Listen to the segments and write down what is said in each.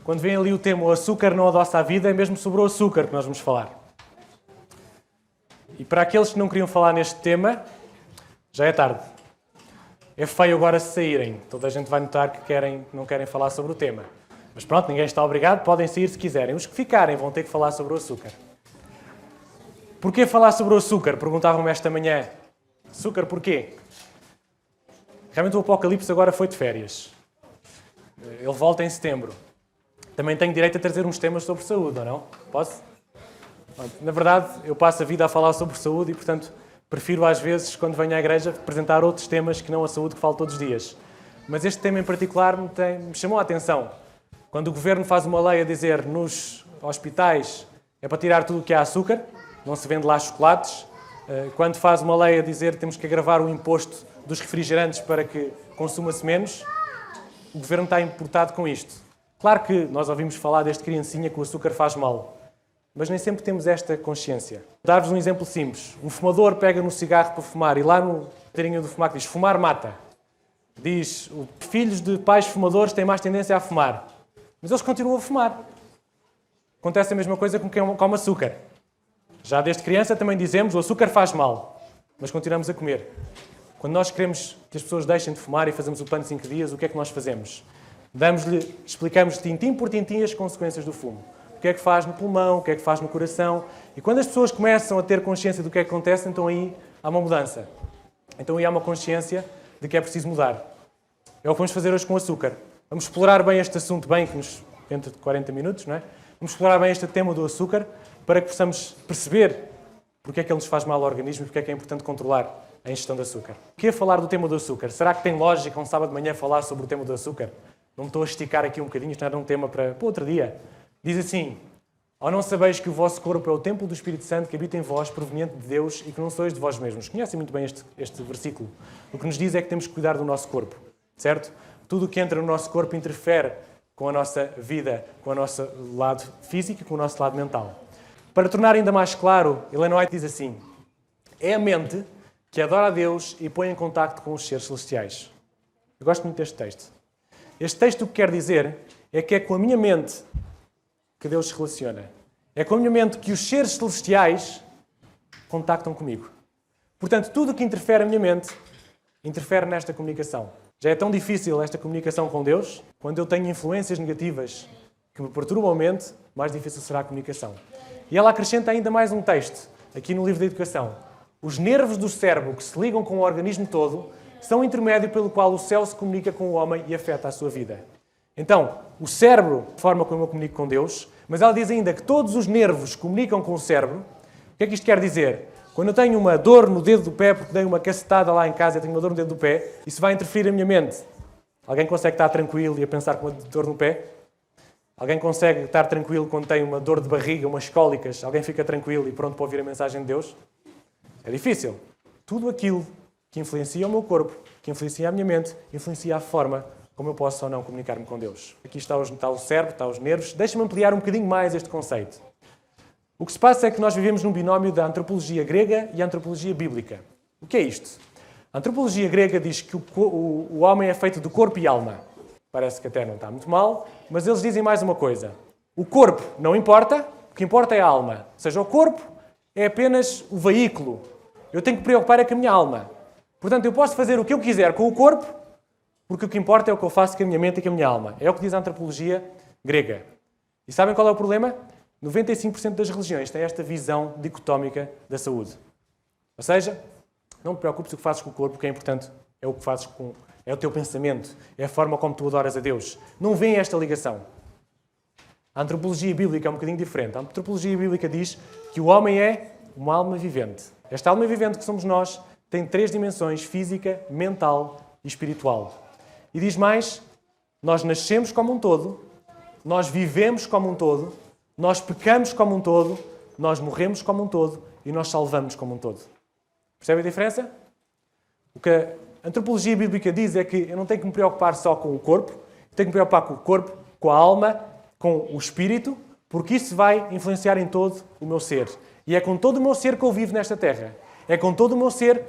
Quando vem ali o tema "o açúcar não adoça a vida", é mesmo sobre o açúcar que nós vamos falar. E para aqueles que não queriam falar neste tema, já é tarde. É feio agora se saírem. Toda a gente vai notar que não querem falar sobre o tema. Mas pronto, ninguém está obrigado, podem sair se quiserem. Os que ficarem vão ter que falar sobre o açúcar. Porquê falar sobre o açúcar? Perguntavam-me esta manhã. Açúcar porquê? Realmente o Apocalipse agora foi de férias. Ele volta em setembro. Também tenho direito a trazer uns temas sobre saúde, ou não? Posso? Na verdade, eu passo a vida a falar sobre saúde e, portanto, prefiro às vezes, quando venho à igreja, apresentar outros temas que não a saúde que falo todos os dias. Mas este tema em particular me chamou a atenção. Quando o governo faz uma lei a dizer nos hospitais é para tirar tudo o que há açúcar, não se vende lá chocolates. Quando faz uma lei a dizer que temos que agravar o imposto dos refrigerantes para que consuma-se menos, o governo está importado com isto. Claro que nós ouvimos falar desde criancinha que o açúcar faz mal, mas nem sempre temos esta consciência. Dar-vos um exemplo simples. Um fumador pega no cigarro para fumar e lá no letreirinho do fumaco diz "fumar mata". Diz filhos de pais fumadores têm mais tendência a fumar. Mas eles continuam a fumar. Acontece a mesma coisa com quem come açúcar. Já desde criança também dizemos o açúcar faz mal, mas continuamos a comer. Quando nós queremos que as pessoas deixem de fumar e fazemos o plano de 5 dias, o que é que nós fazemos? Explicamos tintim por tintim as consequências do fumo. O que é que faz no pulmão, o que é que faz no coração. E quando as pessoas começam a ter consciência do que é que acontece, então aí há uma mudança. Então aí há uma consciência de que é preciso mudar. É o que vamos fazer hoje com o açúcar. Vamos explorar bem este assunto, dentro de 40 minutos, não é? Vamos explorar bem este tema do açúcar para que possamos perceber porque é que ele nos faz mal ao organismo e porque é que é importante controlar a ingestão de açúcar. O que é falar do tema do açúcar? Será que tem lógica um sábado de manhã falar sobre o tema do açúcar? Não me estou a esticar aqui um bocadinho, isto não era um tema para outro dia. Diz assim: "Ou não sabeis que o vosso corpo é o templo do Espírito Santo que habita em vós, proveniente de Deus, e que não sois de vós mesmos?" Conhecem muito bem este versículo. O que nos diz é que temos que cuidar do nosso corpo, certo? Tudo o que entra no nosso corpo interfere com a nossa vida, com o nosso lado físico e com o nosso lado mental. Para tornar ainda mais claro, Ellen White diz assim: "É a mente que adora a Deus e põe em contacto com os seres celestiais." Eu gosto muito deste texto. Este texto o que quer dizer é que é com a minha mente que Deus se relaciona. É com a minha mente que os seres celestiais contactam comigo. Portanto, tudo o que interfere a minha mente interfere nesta comunicação. Já é tão difícil esta comunicação com Deus, quando eu tenho influências negativas que me perturbam a mente, mais difícil será a comunicação. E ela acrescenta ainda mais um texto, aqui no livro da Educação. Os nervos do cérebro que se ligam com o organismo todo são o intermédio pelo qual o céu se comunica com o homem e afeta a sua vida. Então, o cérebro, a forma como eu comunico com Deus, mas ela diz ainda que todos os nervos comunicam com o cérebro. O que é que isto quer dizer? Quando eu tenho uma dor no dedo do pé, porque dei uma cacetada lá em casa e tenho uma dor no dedo do pé, isso vai interferir na minha mente. Alguém consegue estar tranquilo e a pensar com uma dor no pé? Alguém consegue estar tranquilo quando tem uma dor de barriga, umas cólicas? Alguém fica tranquilo e pronto para ouvir a mensagem de Deus? É difícil. Tudo aquilo que influencia o meu corpo, que influencia a minha mente, influencia a forma como eu posso ou não comunicar-me com Deus. Aqui está o cérebro, está os nervos. Deixa-me ampliar um bocadinho mais este conceito. O que se passa é que nós vivemos num binómio da antropologia grega e a antropologia bíblica. O que é isto? A antropologia grega diz que o homem é feito de corpo e alma. Parece que até não está muito mal, mas eles dizem mais uma coisa. O corpo não importa, o que importa é a alma. Ou seja, o corpo é apenas o veículo. Eu tenho que preocupar é com a minha alma. Portanto, eu posso fazer o que eu quiser com o corpo, porque o que importa é o que eu faço com a minha mente e com a minha alma. É o que diz a antropologia grega. E sabem qual é o problema? 95% das religiões têm esta visão dicotómica da saúde. Ou seja, não te preocupes o que fazes com o corpo, o que é importante é o que fazes é o teu pensamento, é a forma como tu adoras a Deus. Não vêem esta ligação. A antropologia bíblica é um bocadinho diferente. A antropologia bíblica diz que o homem é uma alma vivente. Esta alma vivente que somos nós tem 3 dimensões: física, mental e espiritual. E diz mais, nós nascemos como um todo, nós vivemos como um todo, nós pecamos como um todo, nós morremos como um todo e nós salvamos como um todo. Percebe a diferença? O que a antropologia bíblica diz é que eu não tenho que me preocupar só com o corpo, eu tenho que me preocupar com o corpo, com a alma, com o espírito, porque isso vai influenciar em todo o meu ser. E é com todo o meu ser que eu vivo nesta terra. É com todo o meu ser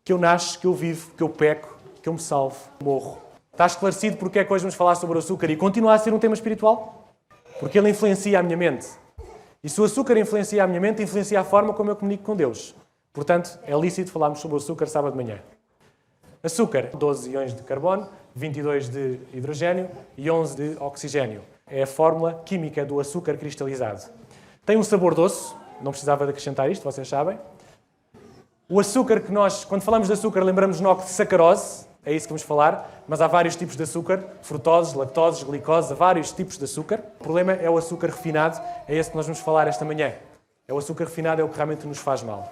que eu nasço, que eu vivo, que eu peco, que eu me salvo, morro. Está esclarecido porque é que hoje vamos falar sobre o açúcar e continua a ser um tema espiritual? Porque ele influencia a minha mente. E se o açúcar influencia a minha mente, influencia a forma como eu comunico com Deus. Portanto, é lícito falarmos sobre o açúcar sábado de manhã. Açúcar, 12 íons de carbono, 22 de hidrogênio e 11 de oxigênio. É a fórmula química do açúcar cristalizado. Tem um sabor doce, não precisava de acrescentar isto, vocês sabem. O açúcar que nós, quando falamos de açúcar, lembramos logo de sacarose, é isso que vamos falar, mas há vários tipos de açúcar, frutoses, lactoses, glicose, há vários tipos de açúcar. O problema é o açúcar refinado, é esse que nós vamos falar esta manhã. É o açúcar refinado, é o que realmente nos faz mal.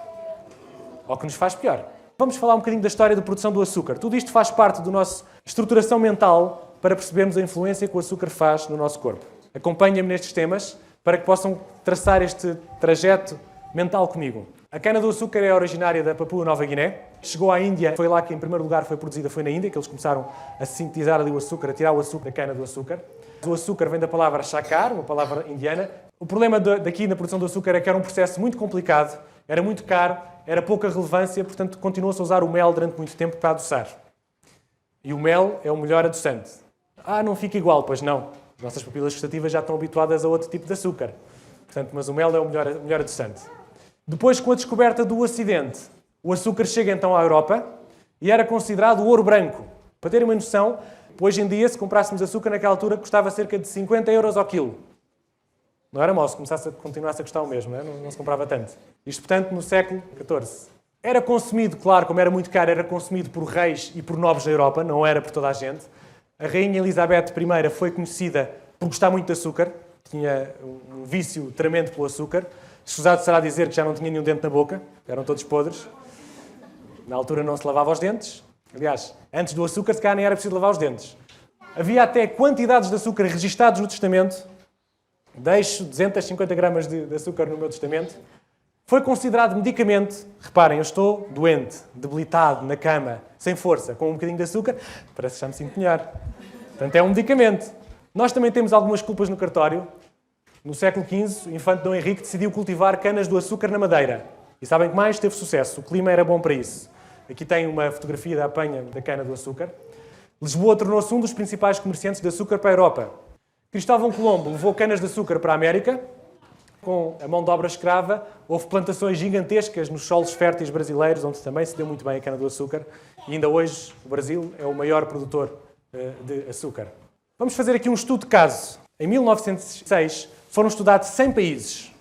Ou que nos faz pior. Vamos falar um bocadinho da história da produção do açúcar. Tudo isto faz parte da nossa estruturação mental para percebermos a influência que o açúcar faz no nosso corpo. Acompanhem-me nestes temas para que possam traçar este trajeto mental comigo. A cana-do-açúcar é originária da Papua Nova Guiné. Chegou à Índia, foi lá que em primeiro lugar foi produzida, foi na Índia, que eles começaram a sintetizar ali o açúcar, a tirar o açúcar da cana-do-açúcar. O açúcar vem da palavra shakar, uma palavra indiana. O problema daqui na produção do açúcar é que era um processo muito complicado, era muito caro, era pouca relevância, portanto continuou-se a usar o mel durante muito tempo para adoçar. E o mel é o melhor adoçante. Não fica igual, pois não. As nossas papilas gustativas já estão habituadas a outro tipo de açúcar. Portanto, mas o mel é o melhor adoçante. Depois, com a descoberta do Ocidente, o açúcar chega então à Europa e era considerado o ouro branco. Para terem uma noção, hoje em dia, se comprássemos açúcar naquela altura, custava cerca de 50 euros ao quilo. Não era mau, se continuasse a custar o mesmo, não se comprava tanto. Isto, portanto, no século XIV. Era consumido, claro, como era muito caro, era consumido por reis e por nobres da Europa, não era por toda a gente. A rainha Elizabeth I foi conhecida por gostar muito de açúcar, tinha um vício tremendo pelo açúcar. Escusado será dizer que já não tinha nenhum dente na boca, eram todos podres. Na altura não se lavava os dentes. Aliás, antes do açúcar, se calhar nem era preciso lavar os dentes. Havia até quantidades de açúcar registados no testamento. Deixo 250 gramas de açúcar no meu testamento. Foi considerado medicamento. Reparem, eu estou doente, debilitado, na cama, sem força, com um bocadinho de açúcar. Parece que já me sinto melhor. Portanto, é um medicamento. Nós também temos algumas culpas no cartório. No século XV, o infante Dom Henrique decidiu cultivar canas do açúcar na Madeira. E sabem que mais? Teve sucesso. O clima era bom para isso. Aqui tem uma fotografia da apanha da cana do açúcar. Lisboa tornou-se um dos principais comerciantes de açúcar para a Europa. Cristóvão Colombo levou canas de açúcar para a América. Com a mão de obra escrava, houve plantações gigantescas nos solos férteis brasileiros, onde também se deu muito bem a cana do açúcar. E ainda hoje o Brasil é o maior produtor de açúcar. Vamos fazer aqui um estudo de caso. Em 1906, foram estudados 100 países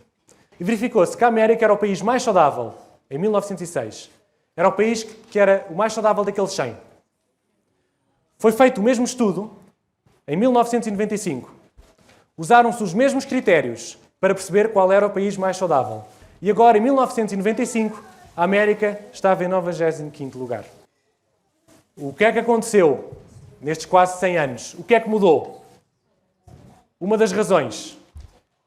e verificou-se que a América era o país mais saudável, em 1906. Era o país que era o mais saudável daqueles 100. Foi feito o mesmo estudo em 1995. Usaram-se os mesmos critérios para perceber qual era o país mais saudável. E agora, em 1995, a América estava em 95º lugar. O que é que aconteceu nestes quase 100 anos? O que é que mudou? Uma das razões.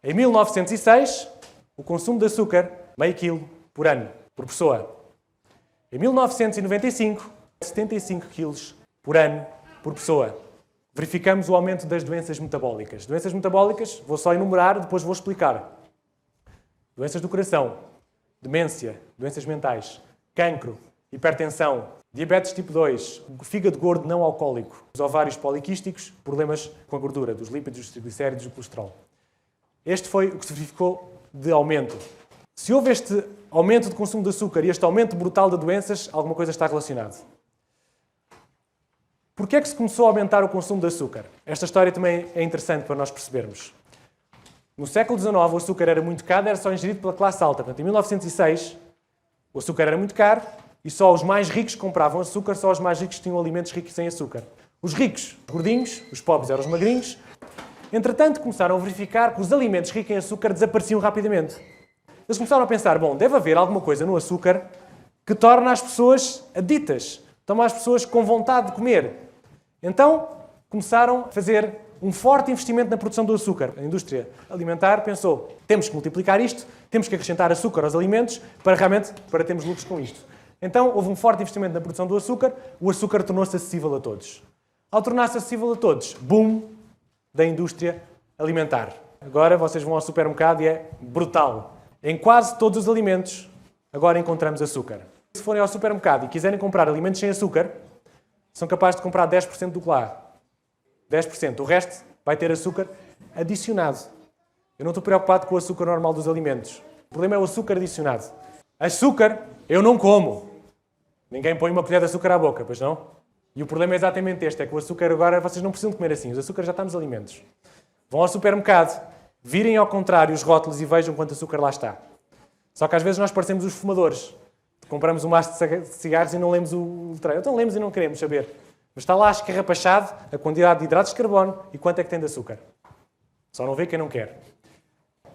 Em 1906, o consumo de açúcar, meio quilo por ano, por pessoa. Em 1995, 75 quilos por ano, por pessoa. Verificamos o aumento das doenças metabólicas. Doenças metabólicas, vou só enumerar, depois vou explicar. Doenças do coração, demência, doenças mentais, cancro, hipertensão, diabetes tipo 2, fígado gordo não alcoólico, os ovários poliquísticos, problemas com a gordura, dos lípidos, dos triglicéridos e do colesterol. Este foi o que se verificou de aumento. Se houve este aumento de consumo de açúcar e este aumento brutal de doenças, alguma coisa está relacionada. Porquê é que se começou a aumentar o consumo de açúcar? Esta história também é interessante para nós percebermos. No século XIX, o açúcar era muito caro, era só ingerido pela classe alta. Portanto, em 1906, o açúcar era muito caro e só os mais ricos compravam açúcar, só os mais ricos tinham alimentos ricos em açúcar. Os ricos, gordinhos, os pobres eram os magrinhos. Entretanto, começaram a verificar que os alimentos ricos em açúcar desapareciam rapidamente. Eles começaram a pensar, deve haver alguma coisa no açúcar que torna as pessoas aditas, torna as pessoas com vontade de comer. Então, começaram a fazer um forte investimento na produção do açúcar. A indústria alimentar pensou, temos que multiplicar isto, temos que acrescentar açúcar aos alimentos para termos lucros com isto. Então, houve um forte investimento na produção do açúcar, o açúcar tornou-se acessível a todos. Ao tornar-se acessível a todos, boom da indústria alimentar. Agora vocês vão ao supermercado e é brutal. Em quase todos os alimentos, agora encontramos açúcar. Se forem ao supermercado e quiserem comprar alimentos sem açúcar, são capazes de comprar 10% do que lá. 10%. O resto vai ter açúcar adicionado. Eu não estou preocupado com o açúcar normal dos alimentos. O problema é o açúcar adicionado. Açúcar, eu não como. Ninguém põe uma colher de açúcar à boca, pois não? E o problema é exatamente este, é que o açúcar agora, vocês não precisam de comer assim, o açúcar já está nos alimentos. Vão ao supermercado, virem ao contrário os rótulos e vejam quanto açúcar lá está. Só que às vezes nós parecemos os fumadores. Compramos um maço de cigarros e não lemos o letreiro. Então lemos e não queremos saber. Mas está lá escarrapachado a quantidade de hidratos de carbono e quanto é que tem de açúcar. Só não vê quem não quer.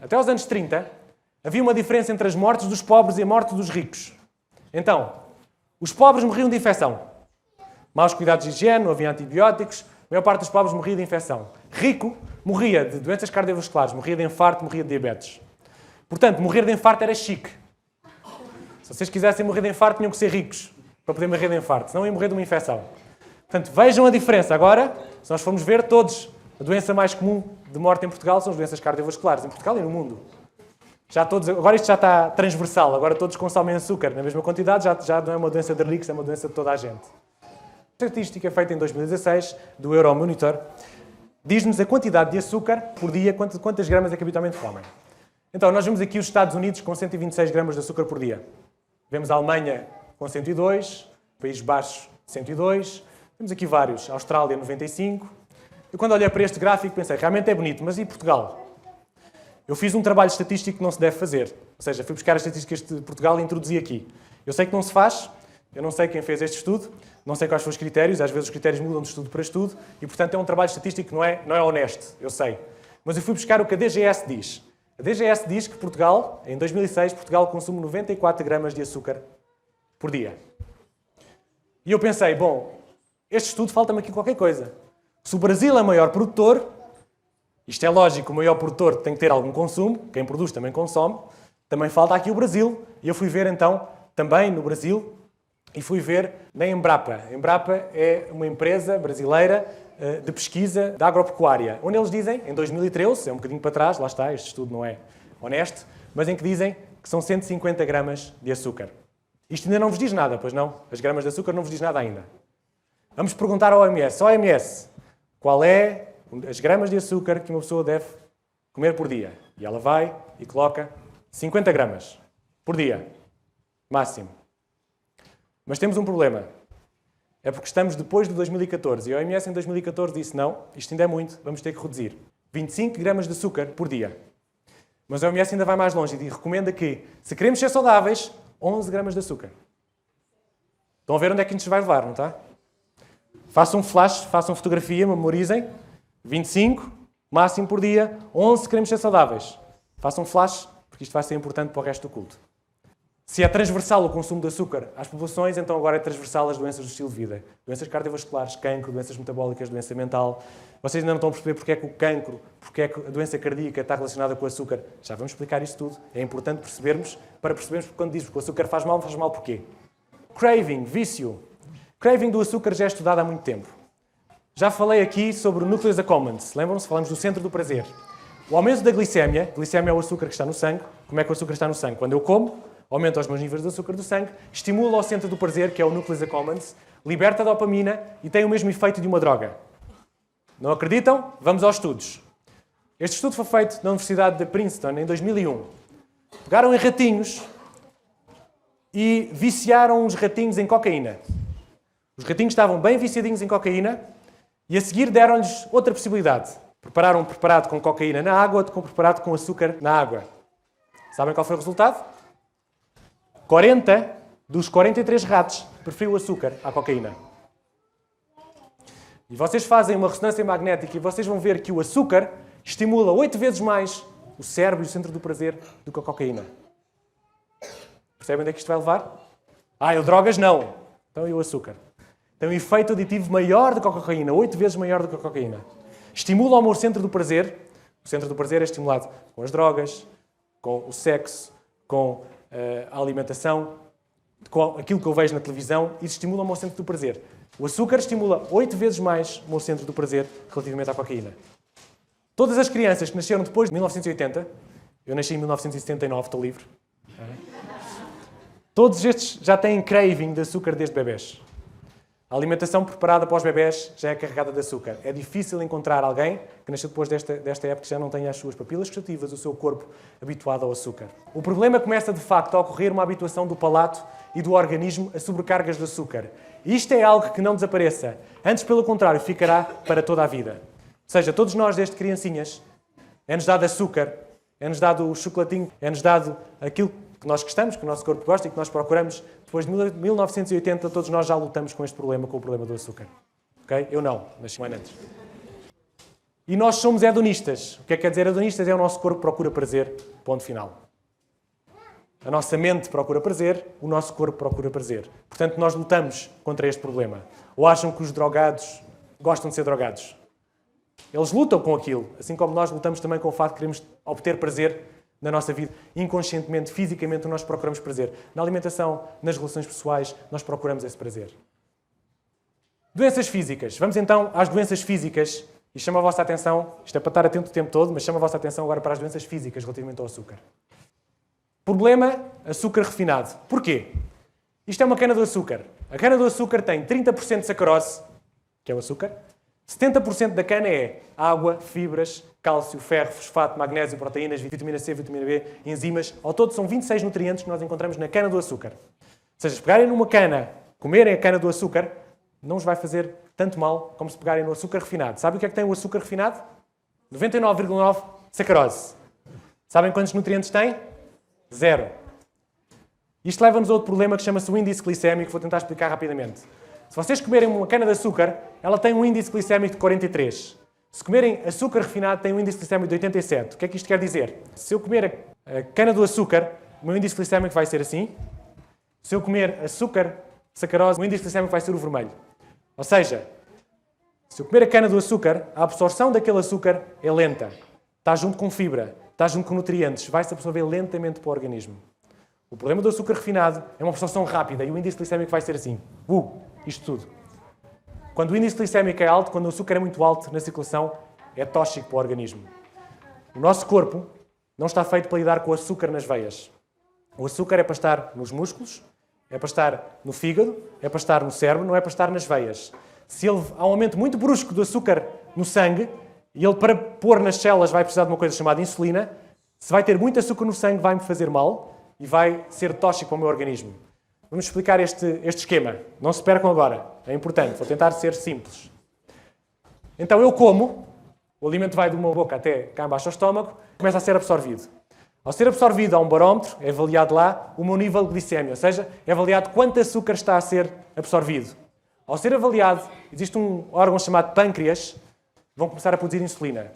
Até aos anos 30, havia uma diferença entre as mortes dos pobres e a morte dos ricos. Então, os pobres morriam de infecção. Maus cuidados de higiene, não havia antibióticos, a maior parte dos pobres morria de infecção. Rico morria de doenças cardiovasculares, morria de infarto, morria de diabetes. Portanto, morrer de infarto era chique. Se vocês quisessem morrer de infarto, tinham que ser ricos para poder morrer de infarto, senão iam morrer de uma infecção. Portanto, vejam a diferença. Agora, se nós formos ver todos, a doença mais comum de morte em Portugal são as doenças cardiovasculares, em Portugal e no mundo. Agora isto já está transversal, agora todos consomem açúcar na mesma quantidade, já não é uma doença de ricos, é uma doença de toda a gente. A estatística feita em 2016, do Euromonitor, diz-nos a quantidade de açúcar por dia, quantas gramas é que habitualmente comem. Então, nós vemos aqui os Estados Unidos com 126 gramas de açúcar por dia. Vemos a Alemanha com 102, Países Baixos 102, temos aqui vários, a Austrália 95. Eu quando olhei para este gráfico pensei, realmente é bonito, mas e Portugal? Eu fiz um trabalho estatístico que não se deve fazer. Ou seja, fui buscar as estatísticas de Portugal e introduzi aqui. Eu sei que não se faz, eu não sei quem fez este estudo, não sei quais são os critérios, às vezes os critérios mudam de estudo para estudo, e portanto é um trabalho estatístico que não é honesto, eu sei. Mas eu fui buscar o que a DGS diz. A DGS diz que Portugal, em 2006, Portugal consome 94 gramas de açúcar por dia. E eu pensei, bom, este estudo falta-me aqui qualquer coisa. Se o Brasil é o maior produtor, isto é lógico, o maior produtor tem que ter algum consumo, quem produz também consome, também falta aqui o Brasil. E eu fui ver então, também no Brasil, e fui ver na Embrapa. A Embrapa é uma empresa brasileira de pesquisa da agropecuária, onde eles dizem, em 2013, é um bocadinho para trás, lá está, este estudo não é honesto, mas em que dizem que são 150 gramas de açúcar. Isto ainda não vos diz nada, pois não? As gramas de açúcar não vos diz nada ainda. Vamos perguntar ao OMS. OMS, qual é as gramas de açúcar que uma pessoa deve comer por dia? E ela vai e coloca 50 gramas por dia, máximo. Mas temos um problema. É porque estamos depois de 2014. E a OMS em 2014 disse, não, isto ainda é muito, vamos ter que reduzir. 25 gramas de açúcar por dia. Mas a OMS ainda vai mais longe e recomenda que, se queremos ser saudáveis, 11 gramas de açúcar. Estão a ver onde é que isto vai levar, não está? Façam um flash, façam fotografia, memorizem. 25, máximo por dia. 11 se queremos ser saudáveis. Façam um flash, porque isto vai ser importante para o resto do culto. Se é transversal o consumo de açúcar às populações, então agora é transversal as doenças do estilo de vida. Doenças cardiovasculares, cancro, doenças metabólicas, doença mental. Vocês ainda não estão a perceber porque é que o cancro, porque é que a doença cardíaca está relacionada com o açúcar. Já vamos explicar isso tudo. É importante percebermos, para percebermos quando dizemos que o açúcar faz mal porquê. Craving, vício. Craving do açúcar já é estudado há muito tempo. Já falei aqui sobre o nucleus accumbens. Lembram-se? Falamos do centro do prazer. O aumento da glicémia é o açúcar que está no sangue. Como é que o açúcar está no sangue? Quando eu como, aumenta os meus níveis de açúcar do sangue, estimula o centro do prazer, que é o nucleus accumbens, liberta a dopamina e tem o mesmo efeito de uma droga. Não acreditam? Vamos aos estudos. Este estudo foi feito na Universidade de Princeton em 2001. Pegaram em ratinhos e viciaram os ratinhos em cocaína. Os ratinhos estavam bem viciadinhos em cocaína e a seguir deram-lhes outra possibilidade. Prepararam um preparado com cocaína na água, outro com preparado com açúcar na água. Sabem qual foi o resultado? 40 dos 43 ratos preferiram o açúcar à cocaína. E vocês fazem uma ressonância magnética e vocês vão ver que o açúcar estimula 8 vezes mais o cérebro e o centro do prazer do que a cocaína. Percebem onde é que isto vai levar? Eu drogas não. Então e o açúcar? Tem um efeito aditivo maior do que a cocaína, 8 vezes maior do que a cocaína. Estimula o meu centro do prazer. O centro do prazer é estimulado com as drogas, com o sexo, com a alimentação, com aquilo que eu vejo na televisão, isso estimula o meu centro do prazer. O açúcar estimula 8 vezes mais o meu centro do prazer relativamente à cocaína. Todas as crianças que nasceram depois de 1980, eu nasci em 1979, estou livre, todos estes já têm craving de açúcar desde bebés. A alimentação preparada para os bebés já é carregada de açúcar. É difícil encontrar alguém que nasceu depois desta época que já não tenha as suas papilas gustativas, o seu corpo habituado ao açúcar. O problema começa, de facto, a ocorrer uma habituação do palato e do organismo a sobrecargas de açúcar. E isto é algo que não desapareça. Antes, pelo contrário, ficará para toda a vida. Ou seja, todos nós, desde criancinhas, é-nos dado açúcar, é-nos dado o chocolatinho, é-nos dado aquilo que nós gostamos, que o nosso corpo gosta e que nós procuramos. Depois de 1980, todos nós já lutamos com este problema, com o problema do açúcar. Okay? Eu não, nasci um ano antes. E nós somos hedonistas. O que é que quer dizer hedonistas? É o nosso corpo procura prazer, ponto final. A nossa mente procura prazer, o nosso corpo procura prazer. Portanto, nós lutamos contra este problema. Ou acham que os drogados gostam de ser drogados? Eles lutam com aquilo, assim como nós lutamos também com o facto de queremos obter prazer na nossa vida. Inconscientemente, fisicamente, nós procuramos prazer. Na alimentação, nas relações pessoais, nós procuramos esse prazer. Doenças físicas. Vamos então às doenças físicas. E chamo a vossa atenção, isto é para estar atento o tempo todo, mas chamo a vossa atenção agora para as doenças físicas relativamente ao açúcar. Problema, açúcar refinado. Porquê? Isto é uma cana do açúcar. A cana do açúcar tem 30% de sacarose, que é o açúcar. 70% da cana é água, fibras, cálcio, ferro, fosfato, magnésio, proteínas, vitamina C, vitamina B, enzimas. Ao todo são 26 nutrientes que nós encontramos na cana do açúcar. Ou seja, se pegarem numa cana, comerem a cana do açúcar, não os vai fazer tanto mal como se pegarem no açúcar refinado. Sabem o que é que tem o açúcar refinado? 99,9% sacarose. Sabem quantos nutrientes tem? 0. Isto leva-nos a outro problema que chama-se o índice glicémico, vou tentar explicar rapidamente. Se vocês comerem uma cana de açúcar, ela tem um índice glicémico de 43. Se comerem açúcar refinado, tem um índice glicémico de 87. O que é que isto quer dizer? Se eu comer a cana do açúcar, o meu índice glicémico vai ser assim. Se eu comer açúcar sacarose, o índice glicémico vai ser o vermelho. Ou seja, se eu comer a cana do açúcar, a absorção daquele açúcar é lenta. Está junto com fibra, está junto com nutrientes, vai-se absorver lentamente para o organismo. O problema do açúcar refinado é uma absorção rápida e o índice glicémico vai ser assim. Isto tudo. Quando o índice glicémico é alto, quando o açúcar é muito alto na circulação, é tóxico para o organismo. O nosso corpo não está feito para lidar com o açúcar nas veias. O açúcar é para estar nos músculos, é para estar no fígado, é para estar no cérebro, não é para estar nas veias. Se há um aumento muito brusco do açúcar no sangue, e ele para pôr nas células vai precisar de uma coisa chamada insulina, se vai ter muito açúcar no sangue vai-me fazer mal e vai ser tóxico para o meu organismo. Vamos explicar este esquema. Não se percam agora. É importante. Vou tentar ser simples. Então eu como, o alimento vai de uma boca até cá embaixo ao estômago, começa a ser absorvido. Ao ser absorvido há um barómetro, é avaliado lá o meu nível de glicemia, ou seja, é avaliado quanto açúcar está a ser absorvido. Ao ser avaliado, existe um órgão chamado pâncreas, vão começar a produzir insulina.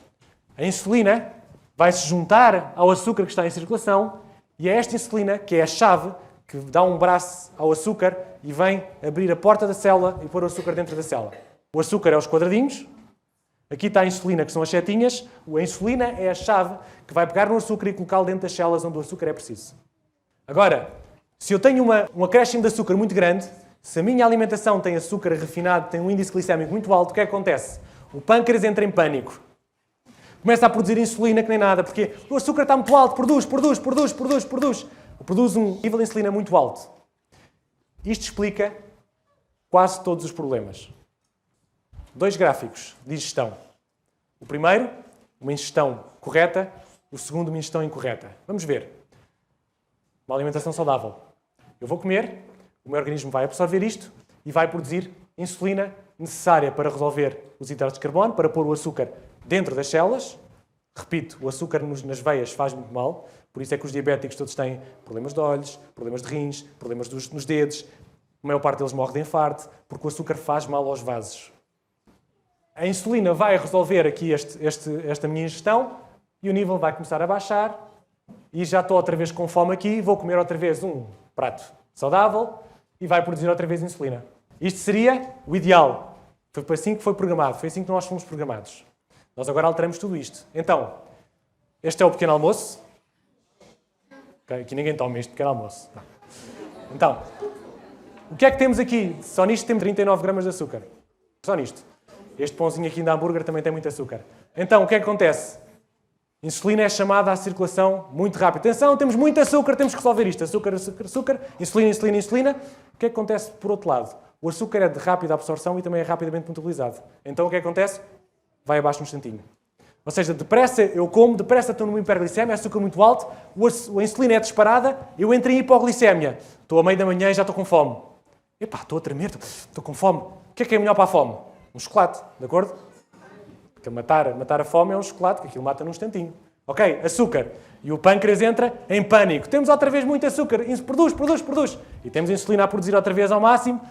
A insulina vai se juntar ao açúcar que está em circulação e é esta insulina que é a chave que dá um braço ao açúcar e vem abrir a porta da célula e pôr o açúcar dentro da célula. O açúcar é os quadradinhos, aqui está a insulina, que são as setinhas. A insulina é a chave que vai pegar no açúcar e colocá-lo dentro das células onde o açúcar é preciso. Agora, se eu tenho um acréscimo de açúcar muito grande, se a minha alimentação tem açúcar refinado, tem um índice glicémico muito alto, o que é que acontece? O pâncreas entra em pânico. Começa a produzir insulina que nem nada, porque o açúcar está muito alto, produz. Produz um nível de insulina muito alto. Isto explica quase todos os problemas. 2 gráficos de ingestão. O primeiro, uma ingestão correta. O segundo, uma ingestão incorreta. Vamos ver. Uma alimentação saudável. Eu vou comer, o meu organismo vai absorver isto e vai produzir insulina necessária para resolver os hidratos de carbono, para pôr o açúcar dentro das células. Repito, o açúcar nas veias faz muito mal. Por isso é que os diabéticos todos têm problemas de olhos, problemas de rins, problemas nos dedos. A maior parte deles morre de infarto, porque o açúcar faz mal aos vasos. A insulina vai resolver aqui esta minha ingestão e o nível vai começar a baixar e já estou outra vez com fome aqui, vou comer outra vez um prato saudável e vai produzir outra vez insulina. Isto seria o ideal. Foi assim que foi programado, foi assim que nós fomos programados. Nós agora alteramos tudo isto. Então, este é o pequeno almoço. Okay, aqui ninguém toma este pequeno almoço. Então, o que é que temos aqui? Só nisto temos 39 gramas de açúcar. Só nisto. Este pãozinho aqui de hambúrguer também tem muito açúcar. Então, o que é que acontece? Insulina é chamada à circulação muito rápido. Atenção, temos muito açúcar, temos que resolver isto. Açúcar, açúcar, açúcar, insulina. O que é que acontece por outro lado? O açúcar é de rápida absorção e também é rapidamente metabolizado. Então o que acontece? Vai abaixo num instantinho. Ou seja, depressa eu como, depressa estou numa hiperglicemia, açúcar muito alto, a insulina é disparada, eu entro em hipoglicemia. Estou à meia da manhã e já estou com fome. Epá, estou a tremer, estou com fome. O que é melhor para a fome? Um chocolate, de acordo? Porque matar a fome é um chocolate, que aquilo mata num instantinho. Ok, açúcar. E o pâncreas entra em pânico. Temos outra vez muito açúcar. Produz. E temos a insulina a produzir outra vez ao máximo.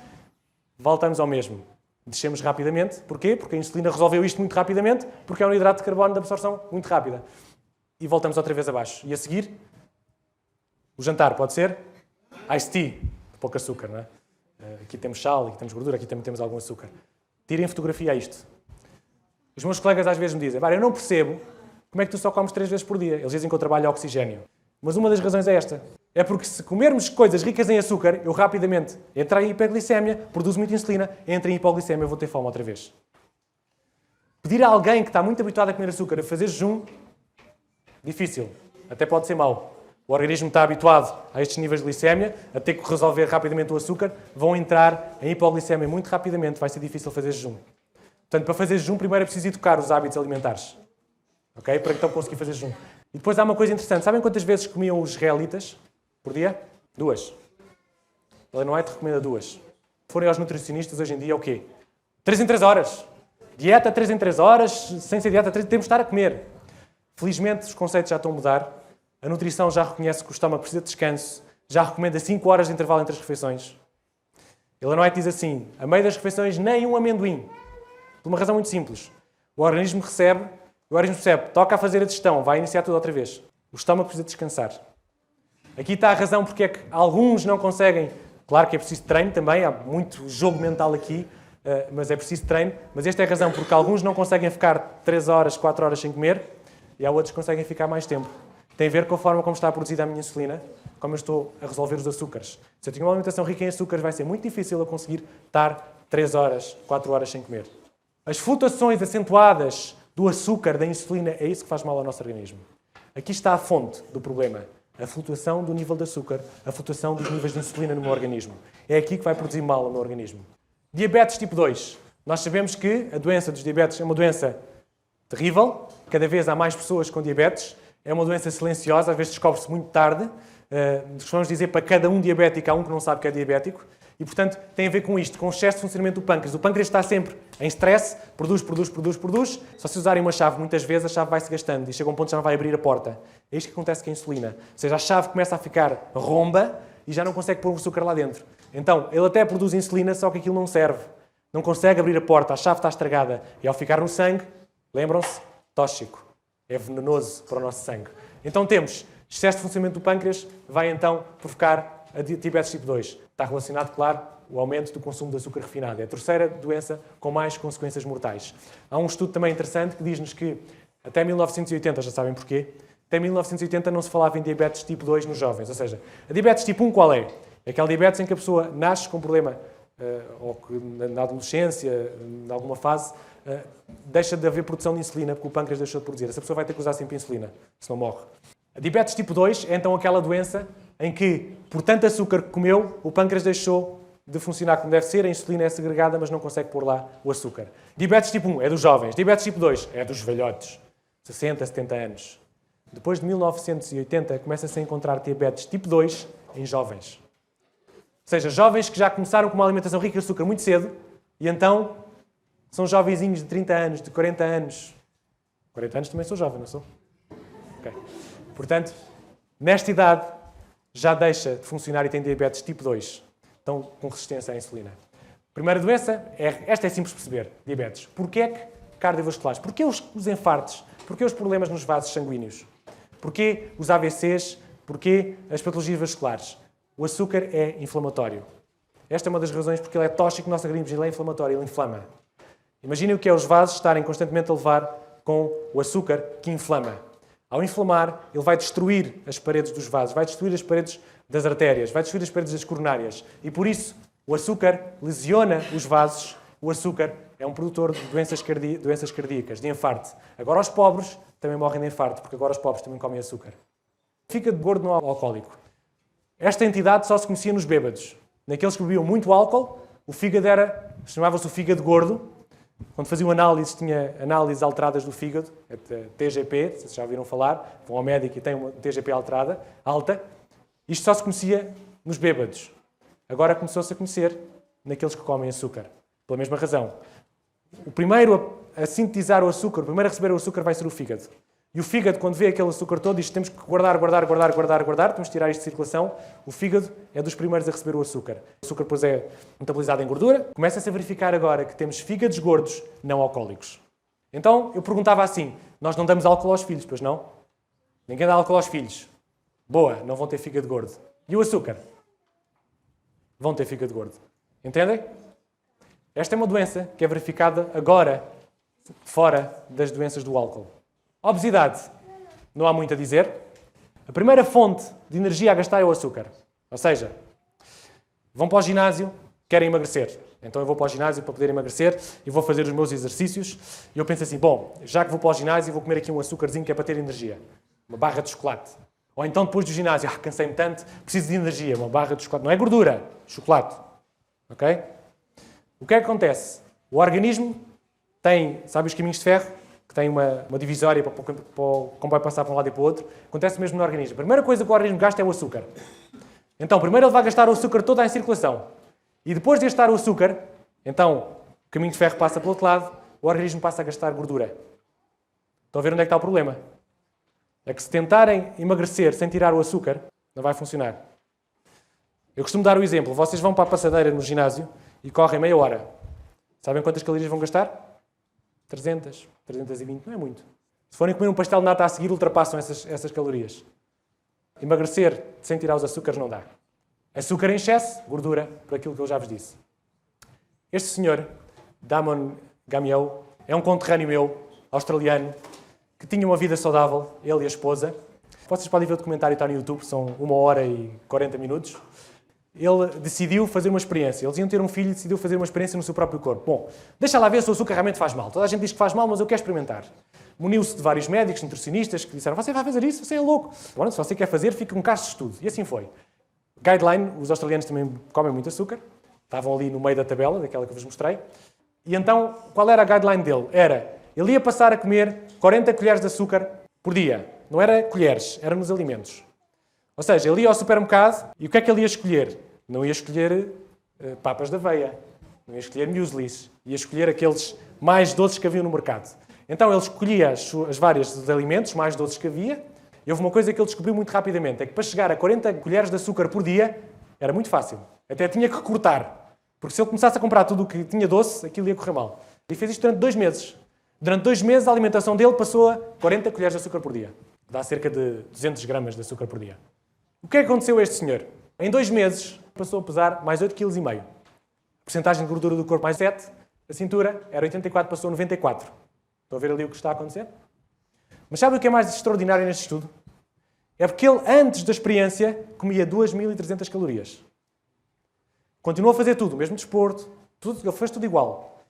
Voltamos ao mesmo. Descemos rapidamente. Porquê? Porque a insulina resolveu isto muito rapidamente, porque é um hidrato de carbono de absorção muito rápida. E voltamos outra vez abaixo. E a seguir, o jantar pode ser iced tea, de pouco açúcar, não é? Aqui temos sal, aqui temos gordura, aqui também temos algum açúcar. Tirem fotografia a isto. Os meus colegas às vezes me dizem, eu não percebo como é que tu só comes 3 vezes por dia. Eles dizem que eu trabalho a oxigênio. Mas uma das razões é esta. É porque se comermos coisas ricas em açúcar, eu rapidamente entro em hiperglicemia, produzo muita insulina, entro em hipoglicemia, eu vou ter fome outra vez. Pedir a alguém que está muito habituado a comer açúcar a fazer jejum, difícil. Até pode ser mau. O organismo está habituado a estes níveis de glicemia, a ter que resolver rapidamente o açúcar, vão entrar em hipoglicemia muito rapidamente, vai ser difícil fazer jejum. Portanto, para fazer jejum, primeiro é preciso educar os hábitos alimentares. Ok? Para então conseguir fazer jejum. E depois há uma coisa interessante. Sabem quantas vezes comiam os israelitas por dia? 2. Ela não é te recomenda 2. Se forem aos nutricionistas, hoje em dia é o quê? 3 em 3 horas. Dieta 3 em 3 horas, sem ser dieta 3, temos de estar a comer. Felizmente, os conceitos já estão a mudar. A nutrição já reconhece que o estômago precisa de descanso, já recomenda 5 horas de intervalo entre as refeições. Illinois diz assim, a meio das refeições, nem um amendoim. Por uma razão muito simples. O organismo percebe, toca a fazer a digestão, vai iniciar tudo outra vez. O estômago precisa descansar. Aqui está a razão porque é que alguns não conseguem. Claro que é preciso treino também, há muito jogo mental aqui, mas é preciso treino. Mas esta é a razão porque alguns não conseguem ficar 3 horas, 4 horas sem comer e há outros que conseguem ficar mais tempo. Tem a ver com a forma como está produzida a minha insulina, como eu estou a resolver os açúcares. Se eu tenho uma alimentação rica em açúcares, vai ser muito difícil eu conseguir estar 3 horas, 4 horas sem comer. As flutuações acentuadas do açúcar, da insulina, é isso que faz mal ao nosso organismo. Aqui está a fonte do problema. A flutuação do nível de açúcar, a flutuação dos níveis de insulina no meu organismo. É aqui que vai produzir mal ao meu organismo. Diabetes tipo 2. Nós sabemos que a doença dos diabetes é uma doença terrível. Cada vez há mais pessoas com diabetes. É uma doença silenciosa, às vezes descobre-se muito tarde. Vamos dizer, para cada um diabético, há um que não sabe que é diabético. E, portanto, tem a ver com isto, com o excesso de funcionamento do pâncreas. O pâncreas está sempre em stress, produz. Só se usarem uma chave, muitas vezes a chave vai-se gastando e chega a um ponto que já não vai abrir a porta. É isto que acontece com a insulina. Ou seja, a chave começa a ficar romba e já não consegue pôr o açúcar lá dentro. Então, ele até produz insulina, só que aquilo não serve. Não consegue abrir a porta, a chave está estragada. E ao ficar no sangue, lembram-se, tóxico. É venenoso para o nosso sangue. Então temos excesso de funcionamento do pâncreas, vai então provocar a diabetes tipo 2. Está relacionado, claro, o aumento do consumo de açúcar refinado. É a terceira doença com mais consequências mortais. Há um estudo também interessante que diz-nos que até 1980, já sabem porquê, até 1980 não se falava em diabetes tipo 2 nos jovens. Ou seja, a diabetes tipo 1 qual é? É aquela diabetes em que a pessoa nasce com problema, ou que na adolescência, em alguma fase, deixa de haver produção de insulina porque o pâncreas deixou de produzir. Essa pessoa vai ter que usar sempre insulina, senão morre. A diabetes tipo 2 é então aquela doença em que, por tanto açúcar que comeu, o pâncreas deixou de funcionar como deve ser, a insulina é segregada, mas não consegue pôr lá o açúcar. Diabetes tipo 1 é dos jovens, diabetes tipo 2 é dos velhotes, 60, 70 anos. Depois de 1980, começa-se a encontrar diabetes tipo 2 em jovens. Ou seja, jovens que já começaram com uma alimentação rica em açúcar muito cedo e então são jovenzinhos de 30 anos, de 40 anos. 40 anos também sou jovem, não sou? Okay. Portanto, nesta idade já deixa de funcionar e tem diabetes tipo 2. Estão com resistência à insulina. Primeira doença, esta é simples de perceber, diabetes. Porquê é que cardiovasculares? Porquê os infartos? Porquê os problemas nos vasos sanguíneos? Porquê os AVCs? Porquê as patologias vasculares? O açúcar é inflamatório. Esta é uma das razões porque ele é tóxico no nosso organismo, ele é inflamatório, ele inflama. Imaginem o que é os vasos estarem constantemente a levar com o açúcar que inflama. Ao inflamar, ele vai destruir as paredes dos vasos, vai destruir as paredes das artérias, vai destruir as paredes das coronárias. E por isso, o açúcar lesiona os vasos. O açúcar é um produtor de doenças cardíacas, de infarto. Agora os pobres também morrem de infarto, porque agora os pobres também comem açúcar. Fica de gordo no alcoólico. Esta entidade só se conhecia nos bêbados. Naqueles que bebiam muito álcool, O fígado chamava-se o fígado gordo. Quando faziam análises, tinha análises alteradas do fígado, TGP, vocês já ouviram falar, vão ao médico e têm uma TGP alterada, alta. Isto só se conhecia nos bêbados. Agora começou-se a conhecer naqueles que comem açúcar. Pela mesma razão. O primeiro a sintetizar o açúcar, o primeiro a receber o açúcar vai ser o fígado. E o fígado, quando vê aquele açúcar todo, diz que temos que guardar, temos que tirar isto de circulação. O fígado é dos primeiros a receber o açúcar. O açúcar depois é metabolizado em gordura. Começa-se a verificar agora que temos fígados gordos não alcoólicos. Então, eu perguntava assim, nós não damos álcool aos filhos, pois não? Ninguém dá álcool aos filhos. Boa, não vão ter fígado gordo. E o açúcar? Vão ter fígado gordo. Entendem? Esta é uma doença que é verificada agora, fora das doenças do álcool. Obesidade. Não há muito a dizer. A primeira fonte de energia a gastar é o açúcar. Ou seja, vão para o ginásio, querem emagrecer. Então eu vou para o ginásio para poder emagrecer e vou fazer os meus exercícios. E eu penso assim, bom, já que vou para o ginásio, vou comer aqui um açúcarzinho que é para ter energia. Uma barra de chocolate. Ou então depois do ginásio, cansei-me tanto, preciso de energia. Uma barra de chocolate. Não é gordura, chocolate. Ok? O que é que acontece? O organismo tem, sabe os caminhos de ferro? Que tem uma divisória para o comboio passar para um lado e para o outro. Acontece mesmo no organismo. A primeira coisa que o organismo gasta é o açúcar. Então, primeiro ele vai gastar o açúcar todo em circulação. E depois de gastar o açúcar, então, o caminho de ferro passa para o outro lado, o organismo passa a gastar gordura. Estão a ver onde é que está o problema? É que se tentarem emagrecer sem tirar o açúcar, não vai funcionar. Eu costumo dar o exemplo. Vocês vão para a passadeira no ginásio e correm meia hora. Sabem quantas calorias vão gastar? 300, 320, não é muito. Se forem comer um pastel de nata a seguir, ultrapassam essas calorias. Emagrecer sem tirar os açúcares não dá. Açúcar em excesso, gordura, por aquilo que eu já vos disse. Este senhor, Damon Gamiel, é um conterrâneo meu, australiano, que tinha uma vida saudável, ele e a esposa. Vocês podem ver o documentário, está no YouTube, são 1 hora e 40 minutos. Ele decidiu fazer uma experiência. Eles iam ter um filho e decidiu fazer uma experiência no seu próprio corpo. Bom, deixa lá ver se o açúcar realmente faz mal. Toda a gente diz que faz mal, mas eu quero experimentar. Muniu-se de vários médicos, nutricionistas, que disseram, você vai fazer isso? Você é louco. Bom, se você quer fazer, fica um caso de estudo. E assim foi. Guideline, os australianos também comem muito açúcar. Estavam ali no meio da tabela, daquela que eu vos mostrei. E então, qual era a guideline dele? Ele ia passar a comer 40 colheres de açúcar por dia. Não era colheres, era nos alimentos. Ou seja, ele ia ao supermercado e o que é que ele ia escolher? Não ia escolher papas de aveia, não ia escolher mueslis, ia escolher aqueles mais doces que havia no mercado. Então ele escolhia as várias dos alimentos mais doces que havia e houve uma coisa que ele descobriu muito rapidamente, é que para chegar a 40 colheres de açúcar por dia era muito fácil. Até tinha que cortar, porque se ele começasse a comprar tudo o que tinha doce, aquilo ia correr mal. E fez isto durante 2 meses. Durante 2 meses a alimentação dele passou a 40 colheres de açúcar por dia. Dá cerca de 200 gramas de açúcar por dia. O que é que aconteceu a este senhor? Em 2 meses passou a pesar mais 8,5 kg. A porcentagem de gordura do corpo mais 7, a cintura era 84, passou a 94. Estão a ver ali o que está a acontecer? Mas sabe o que é mais extraordinário neste estudo? É porque ele, antes da experiência, comia 2.300 calorias. Continuou a fazer tudo, o mesmo desporto, tudo, ele fez tudo igual.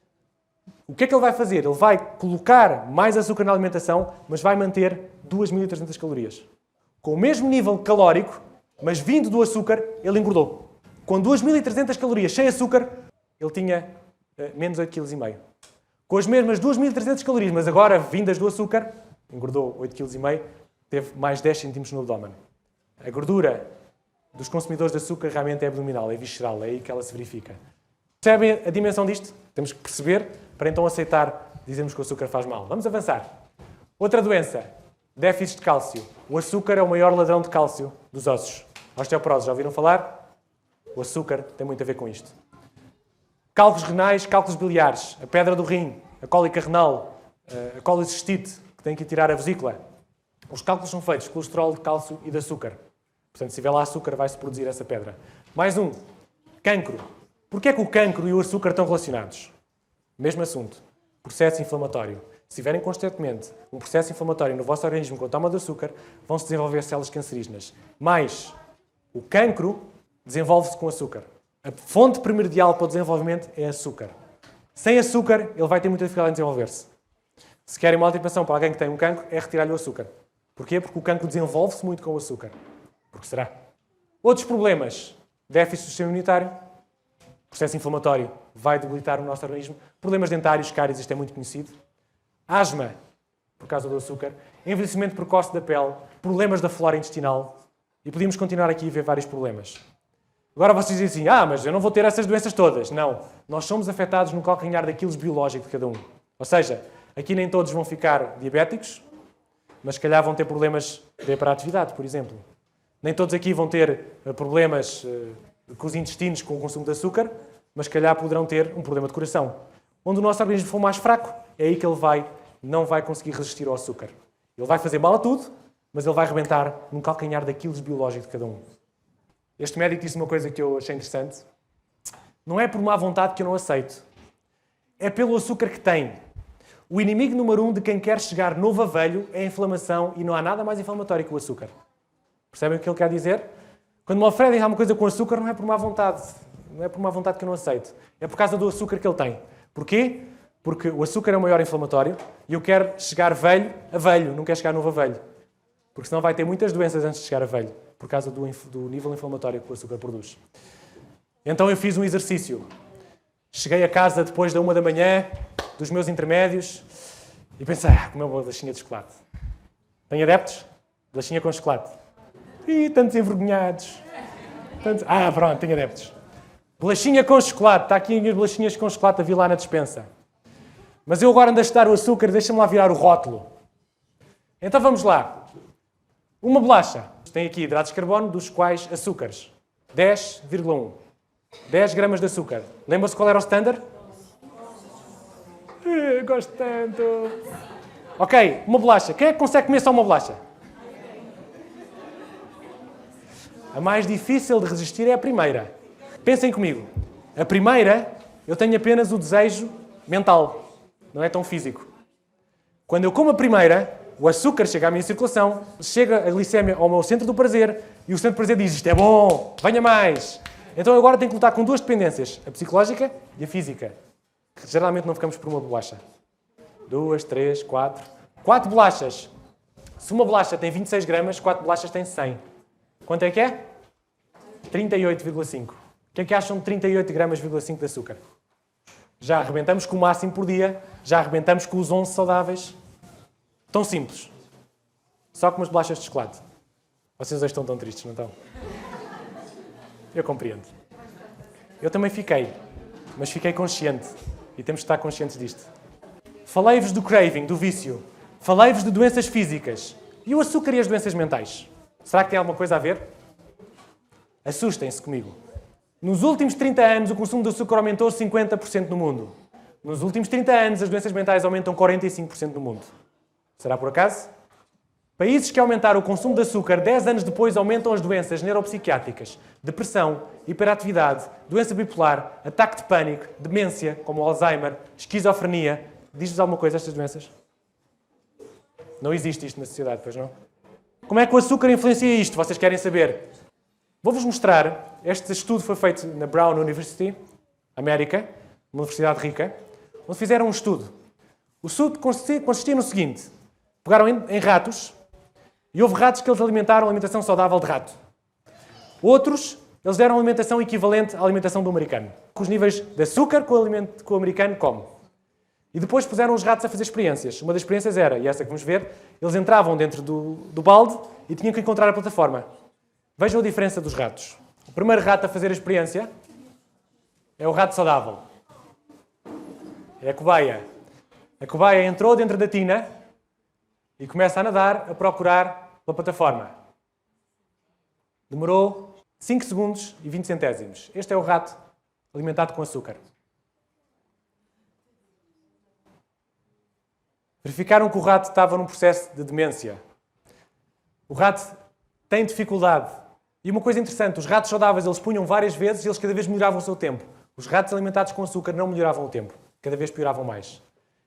O que é que ele vai fazer? Ele vai colocar mais açúcar na alimentação, mas vai manter 2.300 calorias. Com o mesmo nível calórico, mas vindo do açúcar, ele engordou. Com 2.300 calorias sem açúcar, ele tinha menos 8,5 kg. Com as mesmas 2.300 calorias, mas agora vindas do açúcar, engordou 8,5 kg, teve mais 10 centímetros no abdômen. A gordura dos consumidores de açúcar realmente é abdominal, é visceral, é aí que ela se verifica. Percebem a dimensão disto? Temos que perceber para então aceitar dizermos que o açúcar faz mal. Vamos avançar. Outra doença, déficit de cálcio. O açúcar é o maior ladrão de cálcio dos ossos. Osteoporose, já ouviram falar? O açúcar tem muito a ver com isto. Cálculos renais, cálculos biliares, a pedra do rim, a cólica renal, a colicistite, que tem que tirar a vesícula. Os cálculos são feitos de colesterol, de cálcio e de açúcar. Portanto, se tiver lá açúcar, vai-se produzir essa pedra. Mais um, cancro. Porquê é que o cancro e o açúcar estão relacionados? Mesmo assunto. Processo inflamatório. Se tiverem constantemente um processo inflamatório no vosso organismo com a toma de açúcar, vão-se desenvolver células cancerígenas. Mas o cancro desenvolve-se com açúcar. A fonte primordial para o desenvolvimento é açúcar. Sem açúcar, ele vai ter muita dificuldade em desenvolver-se. Se querem uma alteração para alguém que tem um cancro, é retirar-lhe o açúcar. Porquê? Porque o cancro desenvolve-se muito com o açúcar. Porque será? Outros problemas. Déficit do sistema imunitário. processo inflamatório vai debilitar o nosso organismo. Problemas dentários, cáries, isto é muito conhecido. Asma, por causa do açúcar. Envelhecimento precoce da pele. Problemas da flora intestinal. E podíamos continuar aqui a ver vários problemas. Agora vocês dizem assim, mas eu não vou ter essas doenças todas. Não. Nós somos afetados no calcanhar daquilo biológico de cada um. Ou seja, aqui nem todos vão ficar diabéticos, mas se calhar vão ter problemas de hiperatividade, por exemplo. Nem todos aqui vão ter problemas com os intestinos com o consumo de açúcar, mas se calhar poderão ter um problema de coração. Onde o nosso organismo for mais fraco, é aí que ele não vai conseguir resistir ao açúcar. Ele vai fazer mal a tudo, mas ele vai arrebentar no calcanhar daquilo biológico de cada um. Este médico disse uma coisa que eu achei interessante. Não é por má vontade que eu não aceito. É pelo açúcar que tem. O inimigo número 1 de quem quer chegar novo a velho é a inflamação e não há nada mais inflamatório que o açúcar. Percebem o que ele quer dizer? Quando me oferecem alguma coisa com açúcar, não é por má vontade. Não é por má vontade que eu não aceito. É por causa do açúcar que ele tem. Porquê? Porque o açúcar é o maior inflamatório e eu quero chegar velho a velho, não quero chegar novo a velho. Porque senão vai ter muitas doenças antes de chegar a velho, por causa do nível inflamatório que o açúcar produz. Então eu fiz um exercício. Cheguei a casa depois da 1 da manhã, dos meus intermédios, e pensei, comer uma bolachinha de chocolate. Tem adeptos? Bolachinha com chocolate. Ih, tantos envergonhados. Pronto, tenho adeptos. Bolachinha com chocolate. Está aqui as minhas bolachinhas com chocolate a vir lá na despensa. Mas eu agora ando a estudar o açúcar, deixa-me lá virar o rótulo. Então vamos lá. Uma bolacha. Tem aqui hidratos de carbono, dos quais açúcares. 10,1. 10 gramas de açúcar. Lembra-se qual era o standard? Gosto tanto. Ok, uma bolacha. Quem é que consegue comer só uma bolacha? A mais difícil de resistir é a primeira. Pensem comigo. A primeira, eu tenho apenas o desejo mental. Não é tão físico. Quando eu como a primeira, o açúcar chega à minha circulação, chega a glicémia ao meu centro do prazer e o centro do prazer diz, isto é bom, venha mais. Então eu agora tenho que lutar com duas dependências, a psicológica e a física. Que geralmente não ficamos por uma bolacha. 2, 3, 4. 4 bolachas. Se uma bolacha tem 26 gramas, 4 bolachas têm 100. Quanto é que é? 38,5. O que é que acham de 38 gramas,5 de açúcar? Já arrebentamos com o máximo por dia, já arrebentamos com os 11 saudáveis. Tão simples. Só com umas bolachas de chocolate. Vocês hoje estão tão tristes, não estão? Eu compreendo. Eu também fiquei, mas fiquei consciente. E temos de estar conscientes disto. Falei-vos do craving, do vício. Falei-vos de doenças físicas. E o açúcar e as doenças mentais? Será que tem alguma coisa a ver? Assustem-se comigo. Nos últimos 30 anos, o consumo de açúcar aumentou 50% no mundo. Nos últimos 30 anos, as doenças mentais aumentam 45% no mundo. Será por acaso? Países que aumentaram o consumo de açúcar 10 anos depois aumentam as doenças neuropsiquiátricas, depressão, hiperatividade, doença bipolar, ataque de pânico, demência, como o Alzheimer, esquizofrenia. Diz-vos alguma coisa estas doenças? Não existe isto na sociedade, pois não? Como é que o açúcar influencia isto? Vocês querem saber? Vou-vos mostrar. Este estudo foi feito na Brown University, América, uma universidade rica, onde fizeram um estudo. O estudo consistia no seguinte. Pegaram em ratos e houve ratos que eles alimentaram a alimentação saudável de rato. Outros, eles deram a alimentação equivalente à alimentação do americano, com os níveis de açúcar que o americano come. E depois puseram os ratos a fazer experiências. Uma das experiências era, e essa que vamos ver, eles entravam dentro do balde e tinham que encontrar a plataforma. Vejam a diferença dos ratos. O primeiro rato a fazer a experiência é o rato saudável. É a cobaia. A cobaia entrou dentro da tina e começa a nadar, a procurar pela plataforma. Demorou 5 segundos e 20 centésimos. Este é o rato alimentado com açúcar. Verificaram que o rato estava num processo de demência. O rato tem dificuldade. E uma coisa interessante, os ratos saudáveis eles punham várias vezes e eles cada vez melhoravam o seu tempo. Os ratos alimentados com açúcar não melhoravam o tempo. Cada vez pioravam mais.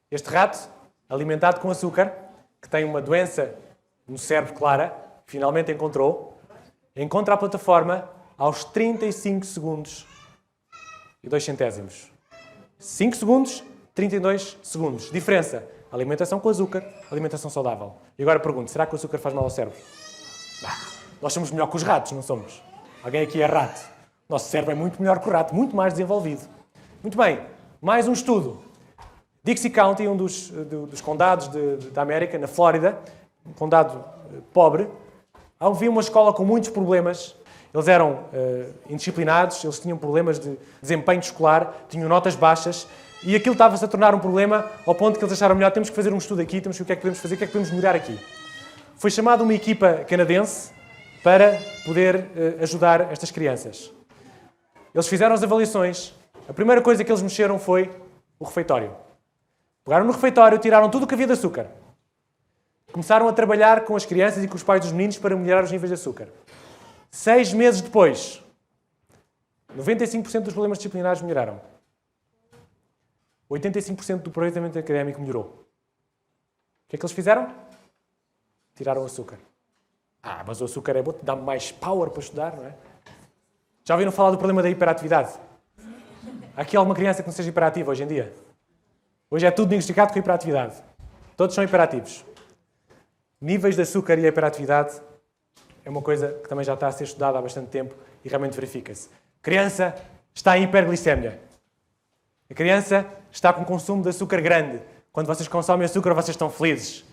Este rato, alimentado com açúcar, que tem uma doença no cérebro clara, finalmente encontra a plataforma aos 35 segundos e 2 centésimos. 5 segundos, 32 segundos. Diferença. Alimentação com açúcar, alimentação saudável. E agora pergunto, será que o açúcar faz mal ao cérebro? Nós somos melhor que os ratos, não somos? Alguém aqui é rato. Nosso cérebro é muito melhor que o rato, muito mais desenvolvido. Muito bem, mais um estudo. Dixie County, um dos condados da América, na Flórida, um condado pobre, havia uma escola com muitos problemas. Eles eram indisciplinados, eles tinham problemas de desempenho escolar, tinham notas baixas, e aquilo estava-se a tornar um problema ao ponto que eles acharam melhor, temos que fazer um estudo aqui, temos que ver o que é que podemos fazer, o que é que podemos melhorar aqui. Foi chamada uma equipa canadense para poder ajudar estas crianças. Eles fizeram as avaliações. A primeira coisa que eles mexeram foi o refeitório. Pegaram no refeitório, tiraram tudo o que havia de açúcar. Começaram a trabalhar com as crianças e com os pais dos meninos para melhorar os níveis de açúcar. 6 meses depois, 95% dos problemas disciplinares melhoraram. 85% do aproveitamento académico melhorou. O que é que eles fizeram? Tiraram o açúcar. Mas o açúcar é bom, dá-me mais power para estudar, não é? Já ouviram falar do problema da hiperatividade? Há aqui alguma criança que não seja hiperativa hoje em dia? Hoje é tudo diagnosticado com hiperatividade. Todos são hiperativos. Níveis de açúcar e a hiperatividade é uma coisa que também já está a ser estudada há bastante tempo e realmente verifica-se. A criança está em hiperglicemia. A criança está com consumo de açúcar grande. Quando vocês consomem açúcar, vocês estão felizes.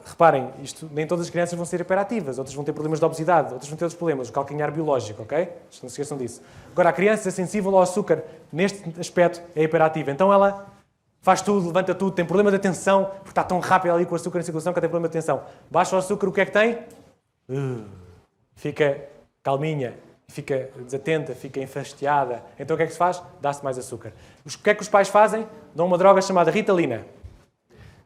Reparem, nem todas as crianças vão ser hiperativas, outras vão ter problemas de obesidade, outras vão ter outros problemas, o calcanhar biológico, ok? Não se esqueçam disso. Agora, a criança sensível ao açúcar, neste aspecto, é hiperativa. Então ela faz tudo, levanta tudo, tem problema de atenção, porque está tão rápido ali com o açúcar em circulação que tem problema de atenção. Baixa o açúcar, o que é que tem? Fica calminha, fica desatenta, fica enfastiada. Então o que é que se faz? Dá-se mais açúcar. O que é que os pais fazem? Dão uma droga chamada Ritalina.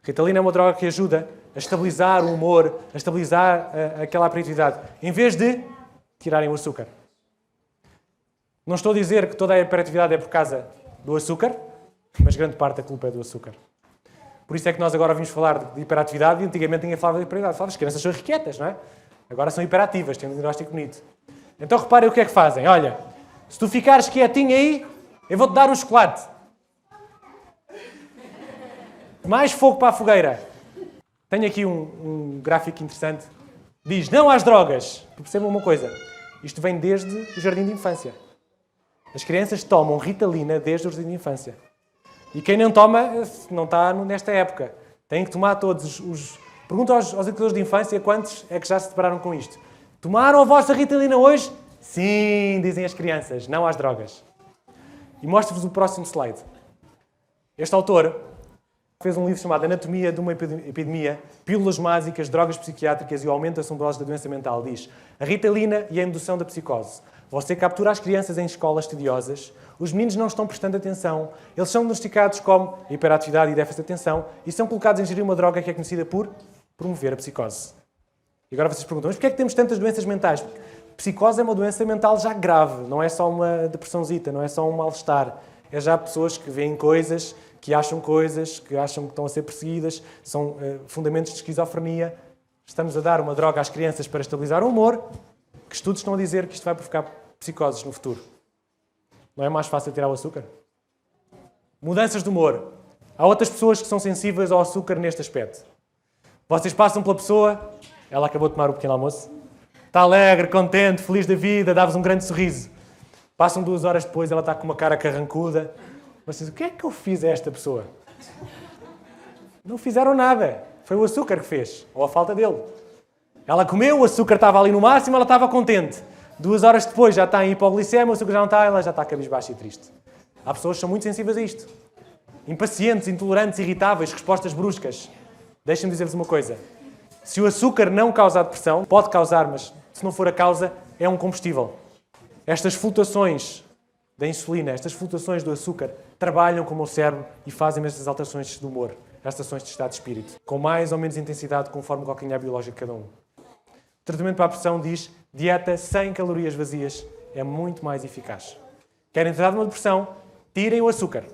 Ritalina é uma droga que ajuda a estabilizar o humor, a estabilizar aquela hiperatividade, em vez de tirarem o açúcar. Não estou a dizer que toda a hiperatividade é por causa do açúcar, mas grande parte da culpa é do açúcar. Por isso é que nós agora ouvimos falar de hiperatividade e antigamente ninguém falava de hiperatividade. Falava, as crianças são irrequietas, não é? Agora são hiperativas, têm um diagnóstico bonito. Então reparem o que é que fazem. Olha, se tu ficares quietinho aí, eu vou-te dar um chocolate. Mais fogo para a fogueira. Tenho aqui um gráfico interessante. Diz, não às drogas. Percebam uma coisa. Isto vem desde o jardim de infância. As crianças tomam Ritalina desde o jardim de infância. E quem não toma, não está nesta época. Tem que tomar todos os... Pergunta aos educadores de infância quantos é que já se depararam com isto. Tomaram a vossa Ritalina hoje? Sim, dizem as crianças. Não às drogas. E mostro-vos o próximo slide. Este autor fez um livro chamado Anatomia de uma Epidemia, Pílulas Mágicas, Drogas Psiquiátricas e o Aumento Assombroso da Doença Mental. Diz, a Ritalina e a indução da psicose. Você captura as crianças em escolas tediosas, os meninos não estão prestando atenção, eles são diagnosticados como hiperatividade e déficit de atenção e são colocados a ingerir uma droga que é conhecida por promover a psicose. E agora vocês perguntam, mas porquê é que temos tantas doenças mentais? Psicose é uma doença mental já grave, não é só uma depressãozita, não é só um mal-estar. É já pessoas que veem coisas, que acham que estão a ser perseguidas, são fundamentos de esquizofrenia. Estamos a dar uma droga às crianças para estabilizar o humor, que estudos estão a dizer que isto vai provocar psicoses no futuro. Não é mais fácil tirar o açúcar? Mudanças de humor. Há outras pessoas que são sensíveis ao açúcar neste aspecto. Vocês passam pela pessoa, ela acabou de tomar o pequeno almoço, está alegre, contente, feliz da vida, dá-vos um grande sorriso. Passam 2 horas depois, ela está com uma cara carrancuda. Vocês, o que é que eu fiz a esta pessoa? Não fizeram nada. Foi o açúcar que fez, ou a falta dele. Ela comeu, o açúcar estava ali no máximo, ela estava contente. 2 horas depois já está em hipoglicemia, o açúcar já não está, ela já está cabisbaixa e triste. Há pessoas que são muito sensíveis a isto. Impacientes, intolerantes, irritáveis, respostas bruscas. Deixem-me dizer-vos uma coisa. Se o açúcar não causa depressão, pode causar, mas se não for a causa, é um combustível. Estas flutuações da insulina, estas flutuações do açúcar, trabalham como o cérebro e fazem estas alterações de humor, estas alterações de estado de espírito, com mais ou menos intensidade conforme o calcanhar biológico de cada um. O tratamento para a pressão diz dieta sem calorias vazias é muito mais eficaz. Querem tratar de uma depressão? Tirem o açúcar.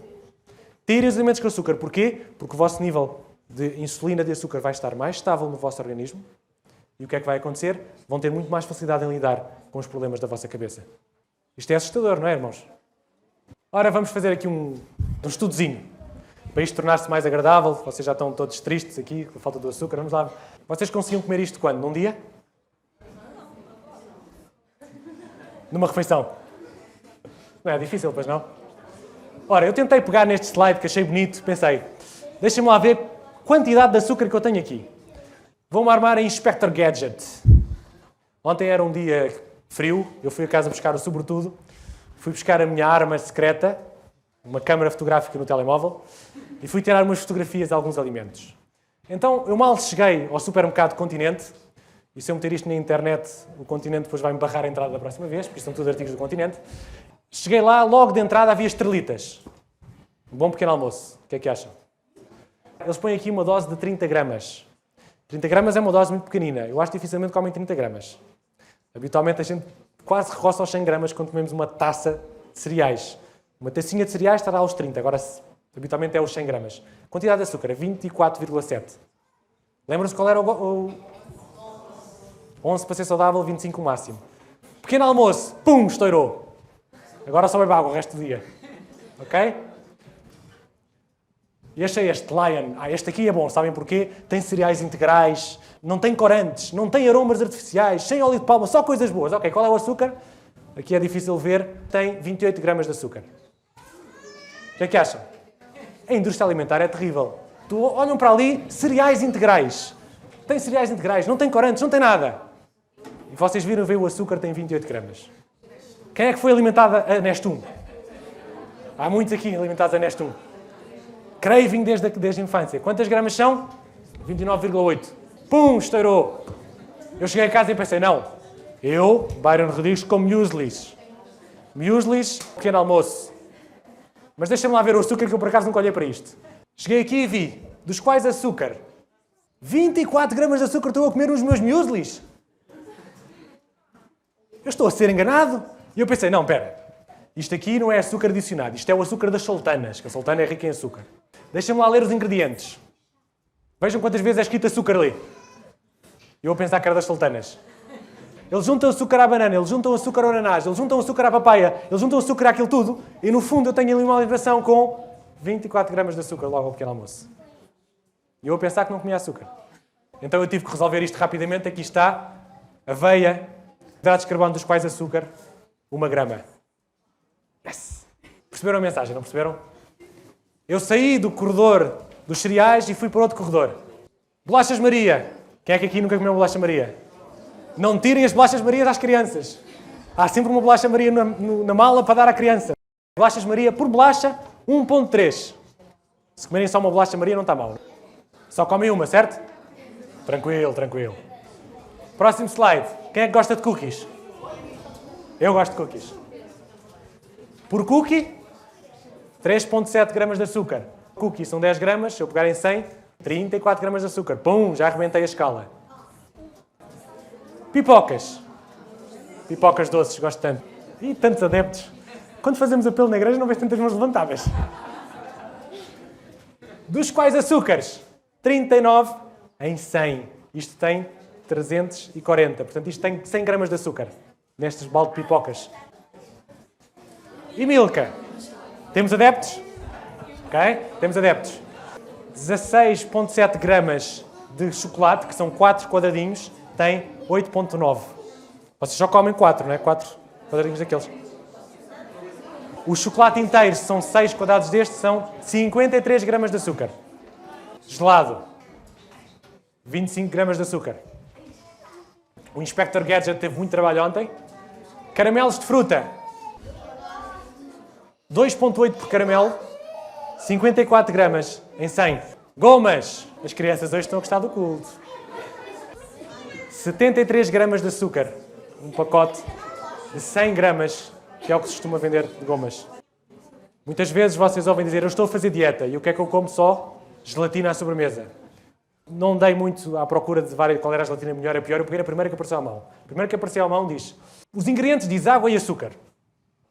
Tirem os alimentos com açúcar. Porquê? Porque o vosso nível de insulina de açúcar vai estar mais estável no vosso organismo. E o que é que vai acontecer? Vão ter muito mais facilidade em lidar com os problemas da vossa cabeça. Isto é assustador, não é, irmãos? Ora, vamos fazer aqui um estudozinho. Para isto tornar-se mais agradável. Vocês já estão todos tristes aqui, com a falta do açúcar. Vamos lá. Vocês conseguiam comer isto quando? Num dia? numa refeição? Não é difícil, pois não? Ora, eu tentei pegar neste slide que achei bonito, pensei, deixa-me lá ver a quantidade de açúcar que eu tenho aqui. Vou-me armar em Inspector Gadget. Ontem era um dia frio, eu fui a casa buscar o sobretudo, fui buscar a minha arma secreta, uma câmara fotográfica no telemóvel, e fui tirar umas fotografias de alguns alimentos. Então, eu mal cheguei ao supermercado Continente, e se eu meter isto na internet, o Continente depois vai-me barrar a entrada da próxima vez, porque isto são tudo artigos do Continente. Cheguei lá, logo de entrada havia estrelitas. Um bom pequeno almoço. O que é que acham? Eles põem aqui uma dose de 30 gramas. 30 gramas é uma dose muito pequenina. Eu acho dificilmente comem 30 gramas. Habitualmente a gente quase roça aos 100 gramas quando comemos uma taça de cereais. Uma tacinha de cereais estará aos 30, agora habitualmente é aos 100 gramas. Quantidade de açúcar, 24,7. Lembram-se qual era o 11 para ser saudável, 25 o máximo. Pequeno almoço, pum, estourou. Agora só bebe água o resto do dia. Ok? E achei este Lion. Este aqui é bom, sabem porquê? Tem cereais integrais, não tem corantes, não tem aromas artificiais, sem óleo de palma, só coisas boas. Ok, qual é o açúcar? Aqui é difícil ver. Tem 28 gramas de açúcar. O que é que acham? A indústria alimentar é terrível. Olham para ali, cereais integrais. Tem cereais integrais, não tem corantes, não tem nada. E vocês viram, o açúcar tem 28 gramas. Quem é que foi alimentado a Nestum? Há muitos aqui alimentados a Nestum. Craving desde a infância. Quantas gramas são? 29,8. Pum, estourou. Eu cheguei a casa e pensei, não, eu, Byron Rodrigues, como mueslis. Mueslis, pequeno almoço. Mas deixa-me lá ver o açúcar que eu por acaso nunca olhei para isto. Cheguei aqui e vi, dos quais açúcar? 24 gramas de açúcar estou a comer nos meus mueslis. Eu estou a ser enganado. E eu pensei, não, espera, isto aqui não é açúcar adicionado, isto é o açúcar das sultanas, que a sultana é rica em açúcar. Deixa-me lá ler os ingredientes. Vejam quantas vezes é escrito açúcar ali. Eu vou pensar que era das sultanas. Eles juntam açúcar à banana, eles juntam açúcar ao ananás, eles juntam açúcar à papaya, eles juntam açúcar àquilo tudo, e no fundo eu tenho ali uma alimentação com 24 gramas de açúcar logo ao pequeno almoço. E eu vou pensar que não comia açúcar. Então eu tive que resolver isto rapidamente. Aqui está, aveia, hidratos de carbono dos quais açúcar, 1 grama. Yes! Perceberam a mensagem, não perceberam? Eu saí do corredor dos cereais e fui para outro corredor. Bolachas Maria. Quem é que aqui nunca comeu bolacha Maria? Não tirem as bolachas Maria às crianças. Há sempre uma bolacha Maria na mala para dar à criança. Bolachas Maria por bolacha, 1,3. Se comerem só uma bolacha Maria não está mal. Só comem uma, certo? Tranquilo, tranquilo. Próximo slide. Quem é que gosta de cookies? Eu gosto de cookies. Por cookie, 3,7 gramas de açúcar. Cookies são 10 gramas, se eu pegar em 100, 34 gramas de açúcar. Pum, já arrebentei a escala. Pipocas. Pipocas doces, gosto tanto. E tantos adeptos. Quando fazemos apelo na igreja não vejo tantas mãos levantadas. Dos quais açúcares? 39 em 100. Isto tem 340. Portanto, isto tem 100 gramas de açúcar. Nestes balde de pipocas. E Milka? Temos adeptos? Ok? Temos adeptos. 16,7 gramas de chocolate, que são 4 quadradinhos, tem 8,9. Vocês só comem 4, não é? 4 quadradinhos daqueles. O chocolate inteiro, são 6 quadrados destes, são 53 gramas de açúcar. Gelado. 25 gramas de açúcar. O Inspector Gadget teve muito trabalho ontem. Caramelos de fruta. 2,8 por caramelo. 54 gramas em 100. Gomas. As crianças hoje estão a gostar do culto. 73 gramas de açúcar. Um pacote de 100 gramas, que é o que se costuma vender de gomas. Muitas vezes vocês ouvem dizer, eu estou a fazer dieta, e o que é que eu como só? Gelatina à sobremesa. Não dei muito à procura de qual era a gelatina melhor ou pior, eu peguei a primeira que apareceu à mão. A primeira que apareceu à mão diz, os ingredientes diz água e açúcar.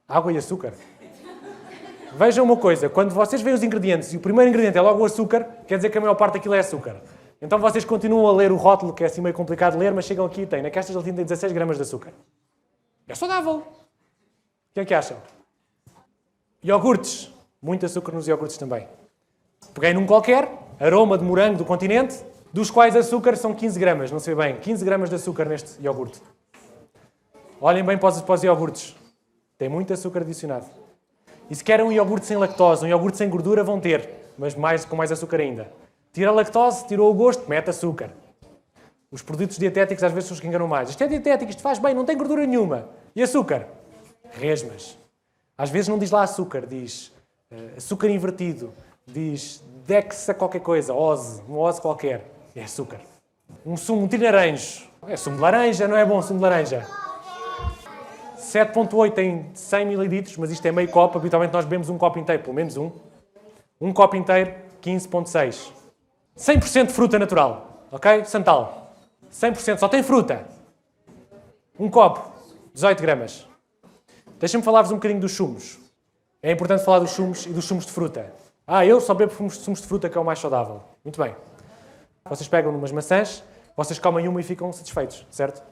Água e açúcar? Vejam uma coisa, quando vocês veem os ingredientes e o primeiro ingrediente é logo o açúcar, quer dizer que a maior parte daquilo é açúcar. Então vocês continuam a ler o rótulo, que é assim meio complicado de ler, mas chegam aqui e têm, esta gelatina tem 16 gramas de açúcar. É saudável. O que é que acham? Iogurtes. Muito açúcar nos iogurtes também. Peguei num qualquer, aroma de morango do Continente, dos quais açúcar são 15 gramas, não sei bem, 15 gramas de açúcar neste iogurte. Olhem bem para os iogurtes. Tem muito açúcar adicionado. E se querem um iogurte sem lactose, um iogurte sem gordura, vão ter, mas com mais açúcar ainda. Tira a lactose, tirou o gosto, mete açúcar. Os produtos dietéticos às vezes são os que enganam mais. Isto é dietético, isto faz bem, não tem gordura nenhuma. E açúcar? Resmas. Às vezes não diz lá açúcar, diz açúcar invertido, diz dexa qualquer coisa, ose, um ose qualquer. É açúcar. Um sumo, um tinaranjo. É sumo de laranja, não é bom sumo de laranja? 7.8 tem 100 ml, mas isto é meio copo. Habitualmente nós bebemos um copo inteiro, pelo menos um. Um copo inteiro, 15.6. 100% de fruta natural. Ok? Santal. 100%, só tem fruta. Um copo, 18 gramas. Deixem-me falar-vos um bocadinho dos sumos. É importante falar dos sumos e dos sumos de fruta. Eu só bebo sumos de fruta, que é o mais saudável. Muito bem. Vocês pegam umas maçãs, vocês comem uma e ficam satisfeitos, certo?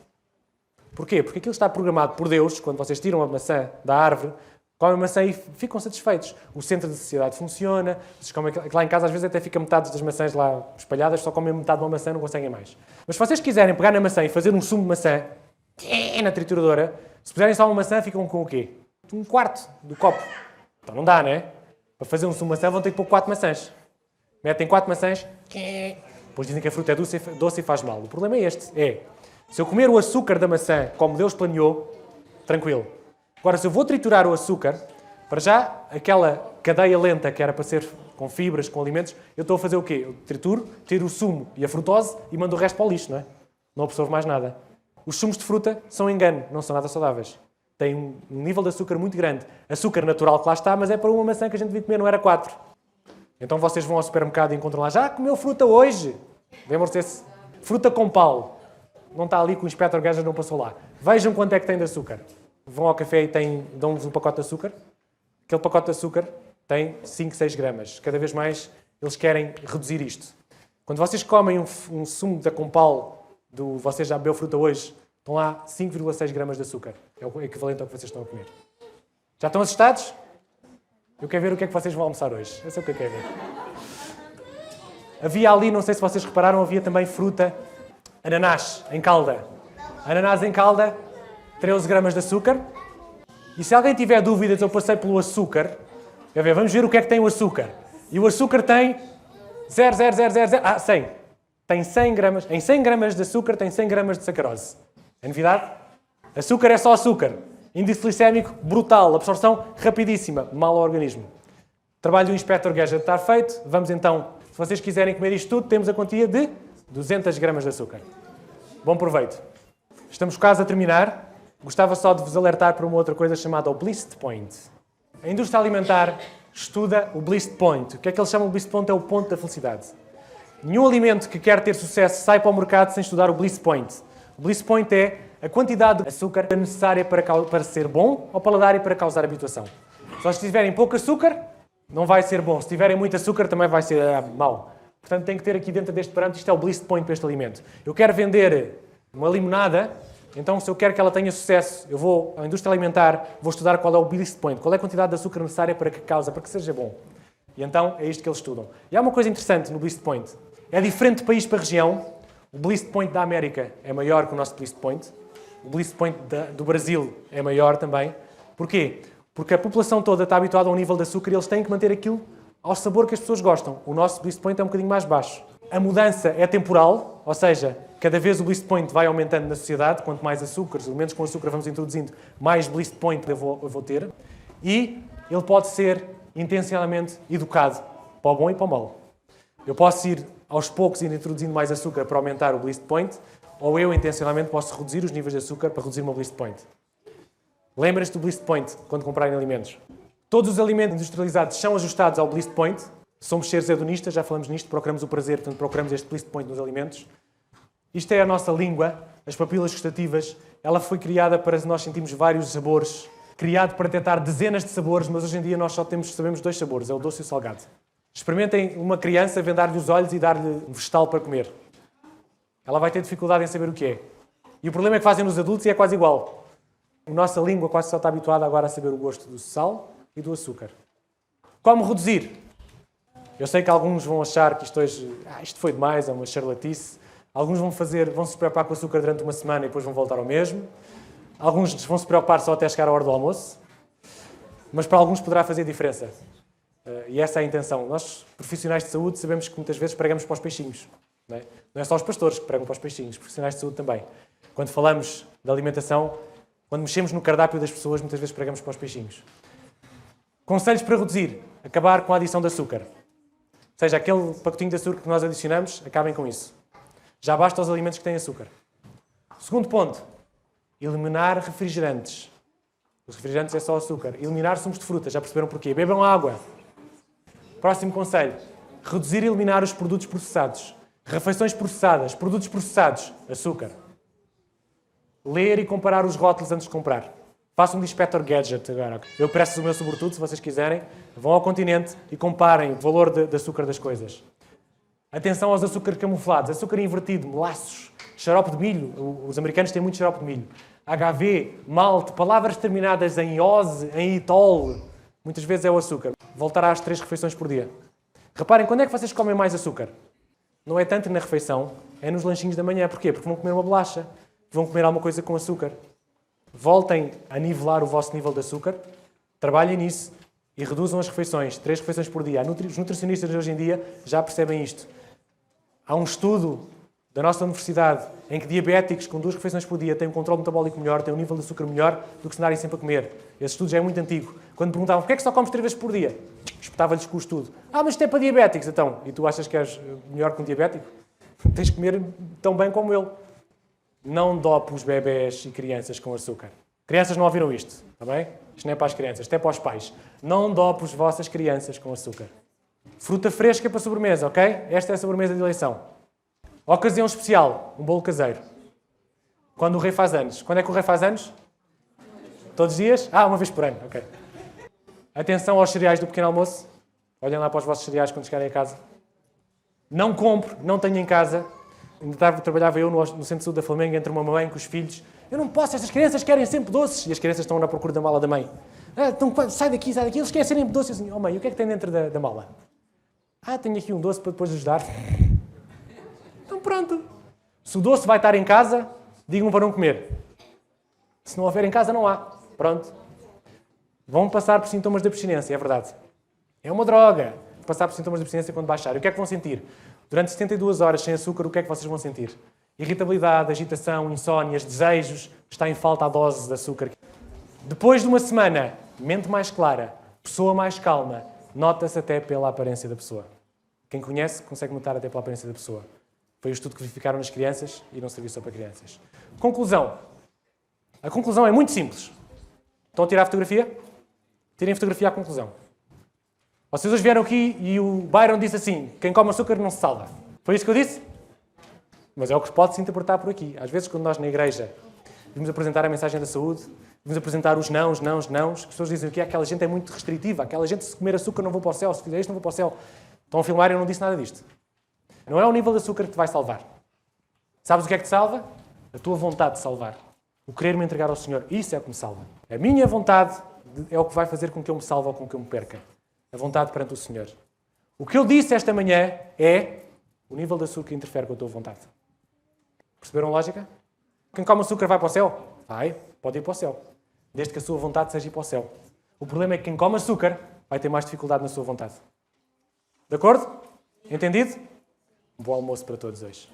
Porquê? Porque aquilo está programado por Deus, quando vocês tiram a maçã da árvore, comem a maçã e ficam satisfeitos. O centro de saciedade funciona, vocês comem, lá em casa às vezes até fica metade das maçãs lá espalhadas, só comem metade de uma maçã e não conseguem mais. Mas se vocês quiserem pegar na maçã e fazer um sumo de maçã, na trituradora, se puserem só uma maçã, ficam com o quê? Um quarto do copo. Então não dá, não é? Para fazer um sumo de maçã vão ter que pôr 4 maçãs. Metem 4 maçãs, depois dizem que a fruta é doce e faz mal. O problema é este, se eu comer o açúcar da maçã como Deus planeou, tranquilo. Agora, se eu vou triturar o açúcar, para já, aquela cadeia lenta que era para ser com fibras, com alimentos, eu estou a fazer o quê? Eu trituro, tiro o sumo e a frutose e mando o resto para o lixo, não é? Não absorvo mais nada. Os sumos de fruta são engano, não são nada saudáveis. Têm um nível de açúcar muito grande. Açúcar natural que lá está, mas é para uma maçã que a gente devia comer, não era 4. Então vocês vão ao supermercado e encontram lá, já comeu fruta hoje? Lembram-se desse? Fruta com pau. Não está ali que o Inspector Gadget não passou lá. Vejam quanto é que tem de açúcar. Vão ao café e dão-vos um pacote de açúcar. Aquele pacote de açúcar tem 5, 6 gramas. Cada vez mais eles querem reduzir isto. Quando vocês comem um sumo da Compal, vocês já bebeu fruta hoje, estão lá 5,6 gramas de açúcar. É o equivalente ao que vocês estão a comer. Já estão assustados? Eu quero ver o que é que vocês vão almoçar hoje. Esse é o que eu quero ver. Havia ali, não sei se vocês repararam, havia também fruta, ananás em calda. Ananás em calda, 13 gramas de açúcar. E se alguém tiver dúvidas, eu passei pelo açúcar. Vamos ver o que é que tem o açúcar. E o açúcar tem 100. Tem 100 gramas. Em 100 gramas de açúcar tem 100 gramas de sacarose. É novidade? Açúcar é só açúcar. Índice glicémico brutal. Absorção rapidíssima. Mal ao organismo. Trabalho do Inspector Gadget está feito. Vamos então, se vocês quiserem comer isto tudo, temos a quantia de 200 gramas de açúcar. Bom proveito. Estamos quase a terminar. Gostava só de vos alertar para uma outra coisa chamada o Bliss Point. A indústria alimentar estuda o Bliss Point. O que é que eles chamam de Bliss Point? É o ponto da felicidade. Nenhum alimento que quer ter sucesso sai para o mercado sem estudar o Bliss Point. O Bliss Point é a quantidade de açúcar necessária para ser bom ao paladar e para causar habituação. Se vocês tiverem pouco açúcar, não vai ser bom. Se tiverem muito açúcar, também vai ser mau. Portanto, tem que ter aqui dentro deste parâmetro, isto é o Bliss Point para este alimento. Eu quero vender uma limonada, então se eu quero que ela tenha sucesso, eu vou à indústria alimentar, vou estudar qual é o Bliss Point, qual é a quantidade de açúcar necessária para que seja bom. E então é isto que eles estudam. E há uma coisa interessante no Bliss Point. É diferente de país para região. O Bliss Point da América é maior que o nosso Bliss Point. O Bliss Point do Brasil é maior também. Porquê? Porque a população toda está habituada a um nível de açúcar e eles têm que manter aquilo ao sabor que as pessoas gostam. O nosso Bliss Point é um bocadinho mais baixo. A mudança é temporal, ou seja, cada vez o Bliss Point vai aumentando na sociedade. Quanto mais açúcares, elementos com açúcar vamos introduzindo, mais Bliss Point eu vou ter. E ele pode ser intencionalmente educado para o bom e para o mau. Eu posso ir aos poucos introduzindo mais açúcar para aumentar o Bliss Point, ou eu intencionalmente posso reduzir os níveis de açúcar para reduzir o meu Bliss Point. Lembrem-se do Bliss Point quando comprarem alimentos. Todos os alimentos industrializados são ajustados ao Bliss Point. Somos seres hedonistas, já falamos nisto, procuramos o prazer, portanto procuramos este Bliss Point nos alimentos. Isto é a nossa língua, as papilas gustativas. Ela foi criada para nós sentirmos vários sabores, criado para detectar dezenas de sabores, mas hoje em dia nós só sabemos 2 sabores, é o doce e o salgado. Experimentem uma criança vendar-lhe os olhos e dar-lhe um vegetal para comer. Ela vai ter dificuldade em saber o que é. E o problema é que fazem nos adultos e é quase igual. A nossa língua quase só está habituada agora a saber o gosto do sal e do açúcar. Como reduzir? Eu sei que alguns vão achar que isto foi demais, é uma charlatice. Alguns vão se preocupar com o açúcar durante uma semana e depois vão voltar ao mesmo. Alguns vão se preocupar só até chegar à hora do almoço, mas para alguns poderá fazer diferença. E essa é a intenção. Nós, profissionais de saúde, sabemos que muitas vezes pregamos para os peixinhos. Não é só os pastores que pregam para os peixinhos, os profissionais de saúde também. Quando falamos de alimentação, quando mexemos no cardápio das pessoas, muitas vezes pregamos para os peixinhos. Conselhos para reduzir. Acabar com a adição de açúcar. Ou seja, aquele pacotinho de açúcar que nós adicionamos, acabem com isso. Já basta os alimentos que têm açúcar. Segundo ponto. Eliminar refrigerantes. Os refrigerantes é só açúcar. Eliminar sumos de fruta. Já perceberam porquê? Bebam água. Próximo conselho. Reduzir e eliminar os produtos processados. Refeições processadas. Produtos processados. Açúcar. Ler e comparar os rótulos antes de comprar. Façam um Inspector Gadget agora. Eu presto o meu sobretudo, se vocês quiserem. Vão ao Continente e comparem o valor de açúcar das coisas. Atenção aos açúcares camuflados. Açúcar invertido, melaços, xarope de milho. Os americanos têm muito xarope de milho. HV, malte, palavras terminadas em ose, em itol. Muitas vezes é o açúcar. Voltar às 3 refeições por dia. Reparem, quando é que vocês comem mais açúcar? Não é tanto na refeição, é nos lanchinhos da manhã. Porquê? Porque vão comer uma bolacha. Vão comer alguma coisa com açúcar. Voltem a nivelar o vosso nível de açúcar, trabalhem nisso e reduzam as refeições, 3 refeições por dia. Os nutricionistas de hoje em dia já percebem isto. Há um estudo da nossa universidade em que diabéticos com 2 refeições por dia têm um controle metabólico melhor, têm um nível de açúcar melhor do que se andarem sempre a comer. Esse estudo já é muito antigo. Quando perguntavam porquê é que só comes 3 vezes por dia, espetava-lhes com o estudo. Mas isto é para diabéticos, então. E tu achas que és melhor que um diabético? Tens que comer tão bem como ele. Não dope os bebés e crianças com açúcar. Crianças não ouviram isto, está bem? Isto não é para as crianças, isto é para os pais. Não dope as vossas crianças com açúcar. Fruta fresca para sobremesa, ok? Esta é a sobremesa de eleição. Ocasião especial, um bolo caseiro. Quando o rei faz anos. Quando é que o rei faz anos? Todos os dias? Uma vez por ano, ok. Atenção aos cereais do pequeno almoço. Olhem lá para os vossos cereais quando chegarem a casa. Não compre, não tenho em casa. Trabalhava eu no Centro de Saúde da Flamengo, entre uma mãe com os filhos. Eu não posso, estas crianças querem sempre doces. E as crianças estão na procura da mala da mãe. Então, sai daqui, eles querem sempre doces. Assim, mãe, o que é que tem dentro da mala? Tenho aqui um doce para depois ajudar. Então pronto. Se o doce vai estar em casa, digam para não comer. Se não houver em casa, não há. Pronto. Vão passar por sintomas de abstinência, é verdade. É uma droga. Passar por sintomas de abstinência quando baixar. O que é que vão sentir? Durante 72 horas sem açúcar, o que é que vocês vão sentir? Irritabilidade, agitação, insónias, desejos. Está em falta a dose de açúcar. Depois de uma semana, mente mais clara, pessoa mais calma, nota-se até pela aparência da pessoa. Quem conhece, consegue notar até pela aparência da pessoa. Foi o estudo que verificaram nas crianças e não serviu só para crianças. Conclusão. A conclusão é muito simples. Estão a tirar a fotografia? Tirem a fotografia à conclusão. Vocês hoje vieram aqui e o Byron disse assim: quem come açúcar não se salva. Foi isso que eu disse? Mas é o que pode-se interpretar por aqui. Às vezes, quando nós na igreja vimos apresentar a mensagem da saúde, vimos apresentar os nãos, as pessoas dizem que aquela gente é muito restritiva, aquela gente se comer açúcar não vou para o céu, se fizer isto não vou para o céu. Estão a filmar e eu não disse nada disto. Não é o nível de açúcar que te vai salvar. Sabes o que é que te salva? A tua vontade de salvar. O querer me entregar ao Senhor. Isso é o que me salva. A minha vontade é o que vai fazer com que eu me salve ou com que eu me perca. A vontade perante o Senhor. O que eu disse esta manhã é o nível de açúcar interfere com a tua vontade. Perceberam a lógica? Quem come açúcar vai para o céu? Vai, pode ir para o céu. Desde que a sua vontade seja ir para o céu. O problema é que quem come açúcar vai ter mais dificuldade na sua vontade. De acordo? Entendido? Um bom almoço para todos hoje.